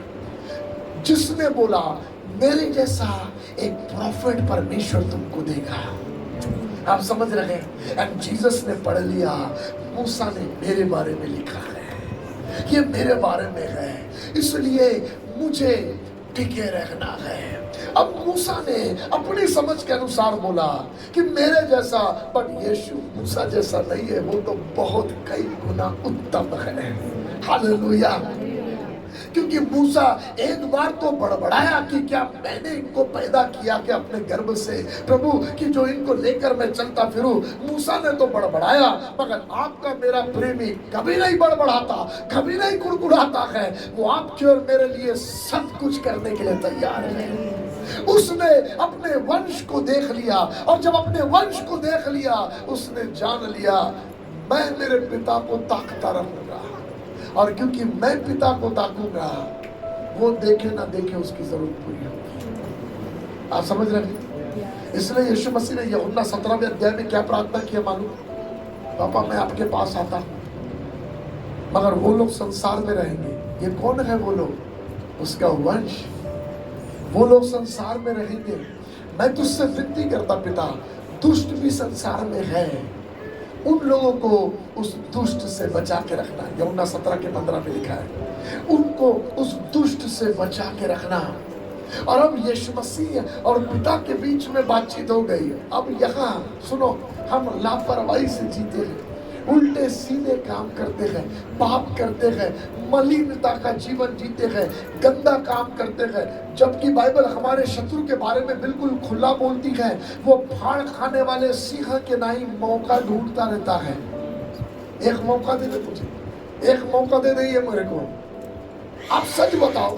जिसने बोला मेरे जैसा एक प्रॉफिट परमेश्वर तुमको देगा। आप समझ रहे हैं? एंड जीसस ने पढ़ लिया, मूसा ने मेरे बारे में लिखा है, ये मेरे बारे में है, इसलिए मुझे टिके रहना है। अब मूसा ने अपनी समझ के अनुसार बोला कि मेरे जैसा, पर यीशु मूसा जैसा नहीं है, वो तो बहुत कई गुना उत्तम है। हालेलुया। क्योंकि मूसा एक बार तो बड़बड़ाया कि क्या मैंने इनको पैदा किया कि अपने गर्भ से, प्रभु कि जो इनको लेकर मैं चलता फिरूं। मूसा ने तो बड़बड़ाया, मगर आपका मेरा प्रेमी कभी नहीं बड़बड़ाता, कभी नहीं कुड़कुड़ाता है। वो आपके और मेरे लिए सब कुछ करने के लिए तैयार है। उसने अपने वंश को देख लिया, और जब अपने वंश को देख लिया उसने जान लिया मैं मेरे पिता को ताकता रहूंगा, और क्योंकि मैं पिता को ताकूंगा, वो देखे ना देखे उसकी जरूरत पूरी होगी। आप समझ रहे हैं? इसलिए यीशु मसीह ने यूहन्ना 17वें अध्याय में क्या प्रार्थना किया मालूम? पापा मैं आपके पास आता हूं, मगर वो लोग संसार में रहेंगे। ये कौन है वो लोग? उसका वंश। वो लोग संसार में रहेंगे। मैं तुझसे विनती करता पिता, दुष्ट भी संसार में है, उन लोगों को उस दुष्ट से बचा के रखना। यूहन्ना 17:15 में लिखा है, उनको उस दुष्ट से बचा के रखना। और अब यीशु मसीह और पिता के बीच में बातचीत हो गई। अब यहाँ सुनो, हम लापरवाही से जीते हैं, उल्टे सीधे काम करते हैं, पाप करते हैं, मलिनता का जीवन जीते हैं, गंदा काम करते हैं, जबकि बाइबल हमारे शत्रु के बारे में बिल्कुल खुला बोलती है। वो फाड़ खाने वाले सिंह के नाई मौका ढूंढता रहता है। एक मौका दे दे मुझे, एक मौका दे दे मेरे को। आप सच बताओ,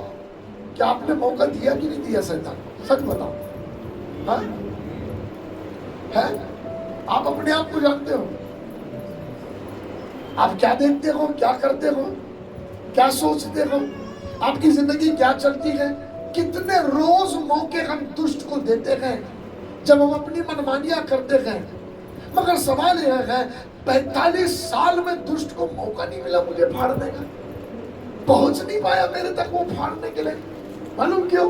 क्या आपने मौका दिया कि नहीं दिया शैतान? सच बताओ। हाँ है? आप अपने आप को जानते हो? आप क्या देखते हो, क्या करते हो, क्या सोचते हो, आपकी जिंदगी क्या चलती है? कितने रोज मौके हम दुष्ट को देते हैं जब हम अपनी मनमानियां करते हैं। मगर सवाल यह है, 45 साल में दुष्ट को मौका नहीं मिला मुझे फाड़ने का, पहुंच नहीं पाया मेरे तक वो फाड़ने के लिए। मालूम क्यों?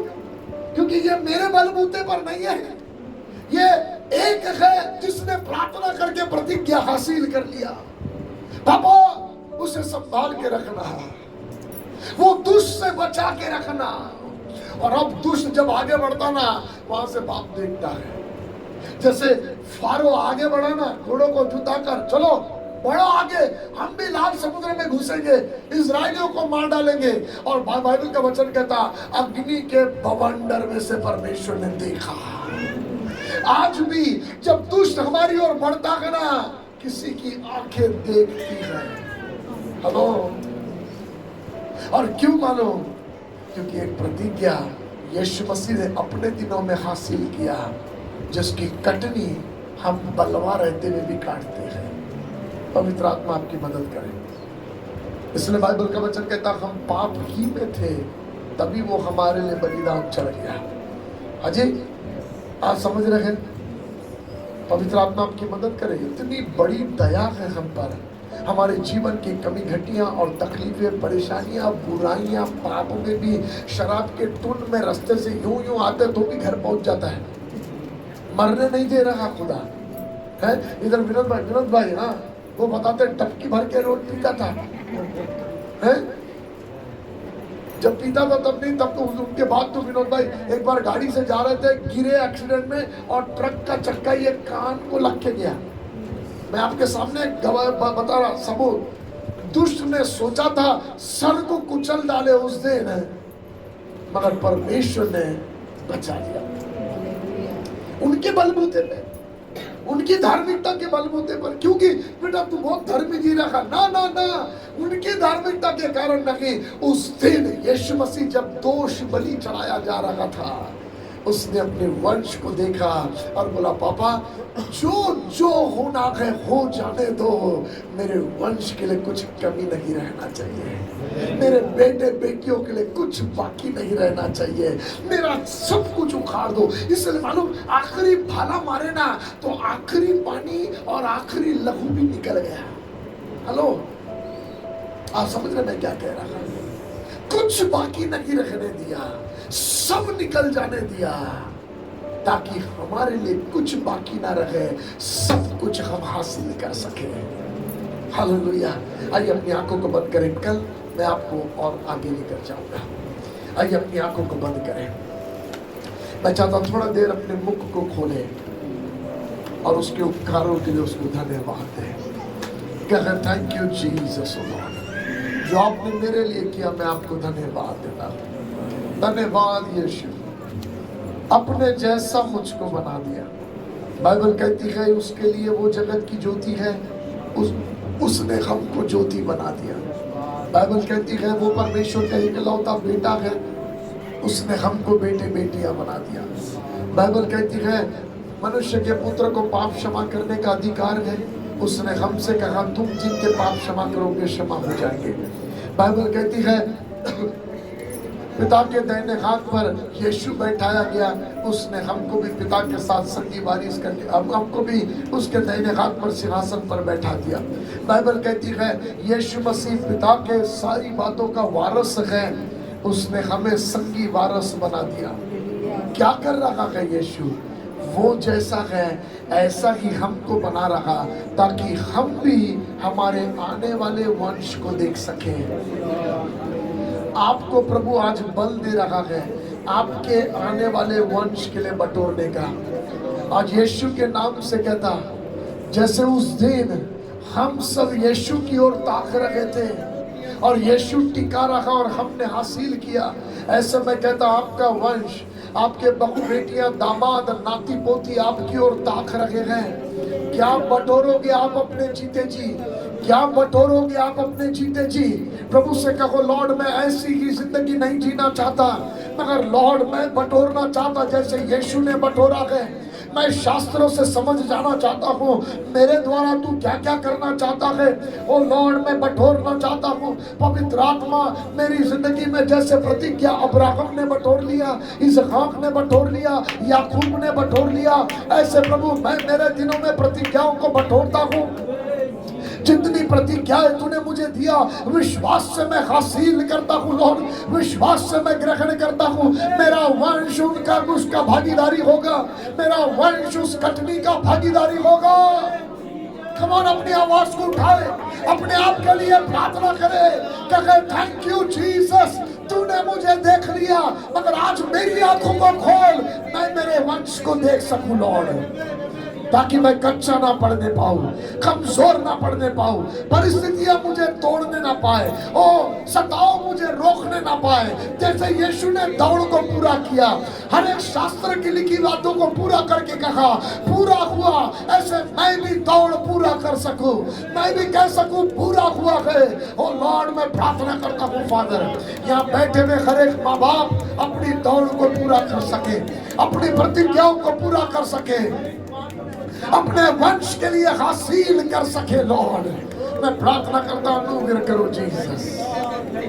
क्योंकि ये मेरे बलबूते पर नहीं है, ये एक है जिसने प्रार्थना करके प्रतिज्ञा हासिल कर लिया। पापा उसे संभाल के रखना, वो दुष्ट से बचा के रखना। और अब दुष्ट जब आगे बढ़ता ना, वहां से बाप देखता है। जैसे फारो आगे बढ़ा ना, घोड़ों को जुता कर, चलो बढ़ो आगे, हम भी लाल समुद्र में घुसेंगे, इजराइलियों को मार डालेंगे। और बाइबल का वचन कहता, अग्नि के बवंडर में से परमेश्वर ने देखा। आज भी जब दुष्ट हमारी ओर बढ़ता है ना, किसी की आंखें देखती है। हेलो। और क्यों मानो? क्योंकि एक प्रतिज्ञा यीशु मसीह ने अपने दिनों में हासिल किया, जिसकी कटनी हम बलवा रहते हुए भी काटते हैं। पवित्र आत्मा आपकी मदद करे। इसलिए बाइबल का वचन कहता, हम पाप ही में थे, तभी वो हमारे लिए बलिदान चढ़ गया। अजय आप समझ रहे हैं? पवित्र आत्मा आपकी मदद करे। इतनी बड़ी दया है हम पर, हमारे जीवन की कमी घटियां और तकलीफें, परेशानियां, बुराइयां, पाप में भी शराब के टुन में रास्ते से यूं आते तो भी घर पहुंच जाता है। मरने नहीं दे रहा खुदा है। इधर विनोद भाई हाँ, वो बताते टपकी भर के रोज पीता था है? जब पीता था तब नहीं, तब तो उनके बाद तो विनोद भाई एक बार गाड़ी से जा रहे थे, गिरे एक्सीडेंट में और ट्रक का चक्का ये कान को लग के गया। मैं आपके सामने बता रहा सबूत, दुष्ट ने सोचा था सर को कुचल डाले उस दिन, मगर परमेश्वर ने बचा लिया। उनके बलबूते पे, उनकी धार्मिकता के बलबूते पर, क्योंकि बेटा तू बहुत धर्मी जी रखा, ना ना ना, उनकी धार्मिकता के कारण नहीं। उस दिन यीशु मसीह जब दोष बलि चढ़ाया जा रहा था, उसने अपने वंश को देखा और बोला पापा जो जो होना है हो जाने दो, मेरे वंश के लिए कुछ कमी नहीं रहना चाहिए, मेरे बेटे बेटियों के लिए कुछ बाकी नहीं रहना चाहिए, मेरा सब कुछ उखाड़ दो। इसलिए मालूम आखिरी भाला मारे ना तो आखिरी पानी और आखिरी लहू भी निकल गया। हेलो, आप समझ रहे मैं क्या कह रहा हूं? कुछ बाकी नहीं रखने दिया, सब निकल जाने दिया, ताकि हमारे लिए कुछ बाकी ना रहे, सब कुछ हम हासिल कर सके। हालेलुया। आइए अपनी आंखों को बंद करें, कल मैं आपको और आगे लेकर जाऊंगा। आइए अपनी आंखों को बंद करें। मैं चाहता हूं थोड़ा देर अपने मुख को खोलें और उसके उपकारों के लिए उसको धन्यवाद दें। कहें थैंक यू जीसस लॉर्ड, जो आपने मेरे लिए किया मैं आपको धन्यवाद देता हूं। धन्यवाद यीशु, अपने जैसा मुझको बना दिया। बाइबल कहती है उसके लिए वो जगत की ज्योति है, उसने हमको ज्योति बना दिया। बाइबल कहती है वो परमेश्वर का इकलौता बेटा है, उसने हमको बेटे बेटियां बना दिया। बाइबल कहती है मनुष्य के पुत्र को पाप क्षमा करने का अधिकार है, उसने हमसे कहा तुम जिनके पाप क्षमा करोगे क्षमा हो जाएंगे। बाइबल कहती है पिता के दाहिने हाथ पर यीशु बैठाया गया, उसने हमको भी पिता के साथ संगी वारिस करके हमको भी उसके दाहिने हाथ पर सिंहासन पर बैठा दिया। बाइबल कहती है यीशु मसीह पिता के सारी बातों का वारिस है, उसने हमें संगी वारिस बना दिया। क्या कर रहा है यीशु? वो जैसा है ऐसा ही हमको बना रहा, ताकि हम भी हमारे आने वाले वंश को देख सकें। आपको प्रभु आज बल दे रहा है आपके आने वाले वंश के लिए बटोरने का। आज यीशु के नाम से कहता, जैसे उस दिन हम सब यीशु की ओर ताक रहे थे और यीशु टिका रहा और हमने हासिल किया, ऐसे मैं कहता आपका वंश, आपके बहू बेटियां दामाद नाती पोती आपकी ओर ताक रहे हैं। क्या बटोरोगे आप अपने जीते जी? क्या बटोरोगे आप अपने जीते जी? प्रभु से कहो लॉर्ड मैं ऐसी ही जिंदगी नहीं जीना चाहता, मगर लॉर्ड मैं बटोरना चाहता जैसे यीशु ने बटोरा है। मैं शास्त्रों से समझ जाना चाहता हूँ मेरे द्वारा तू क्या क्या करना चाहता है। ओ लॉर्ड मैं बटोरना चाहता हूँ। पवित्र आत्मा मेरी जिंदगी में जैसे प्रतिज्ञा अब्राहम ने बटोर लिया, इसहाक ने बटोर लिया, याकूब ने बटोर लिया, ऐसे प्रभु मैं मेरे दिनों में प्रतिज्ञाओं को बटोरता हूँ। जितनी प्रतिज्ञाएं तूने मुझे दिया विश्वास से मैं हासिल करता हूँ लॉर्ड, विश्वास से मैं ग्रहण करता हूँ। मेरा वंश उनका उसका भागीदारी होगा, मेरा वंश उस कटनी का भागीदारी होगा। कम ऑन, अपनी आवाज को उठाए, अपने आप के लिए प्रार्थना करे, कहे थैंक यू जीसस, तूने मुझे देख लिया, मगर आज मेरी आंखों को खोल, मैं मेरे वंश को देख सकूं लॉर्ड, ताकि मैं कच्चा ना पड़ने पाऊं, कमजोर ना पड़ने पाऊं, परिस्थितियां मुझे तोड़ने ना पाए, ओ सताओ मुझे रोकने ना पाए। जैसे यीशु ने दौड़ को पूरा किया, हर एक शास्त्र की लिखी बातों को पूरा करके कहा पूरा हुआ, ऐसे मैं भी दौड़ पूरा कर सकूं, मैं भी कह सकूं पूरा हुआ है। ओ लॉर्ड मैं प्रार्थना करता हूं फादर, यहाँ बैठे हुए हर एक माँ बाप अपनी दौड़ को पूरा कर सके, अपनी प्रतिज्ञाओं को पूरा कर सके, अपने वंश के लिए हासिल कर सके। लॉर्ड मैं प्रार्थना करता हूं, अनुग्रह करो जीसस।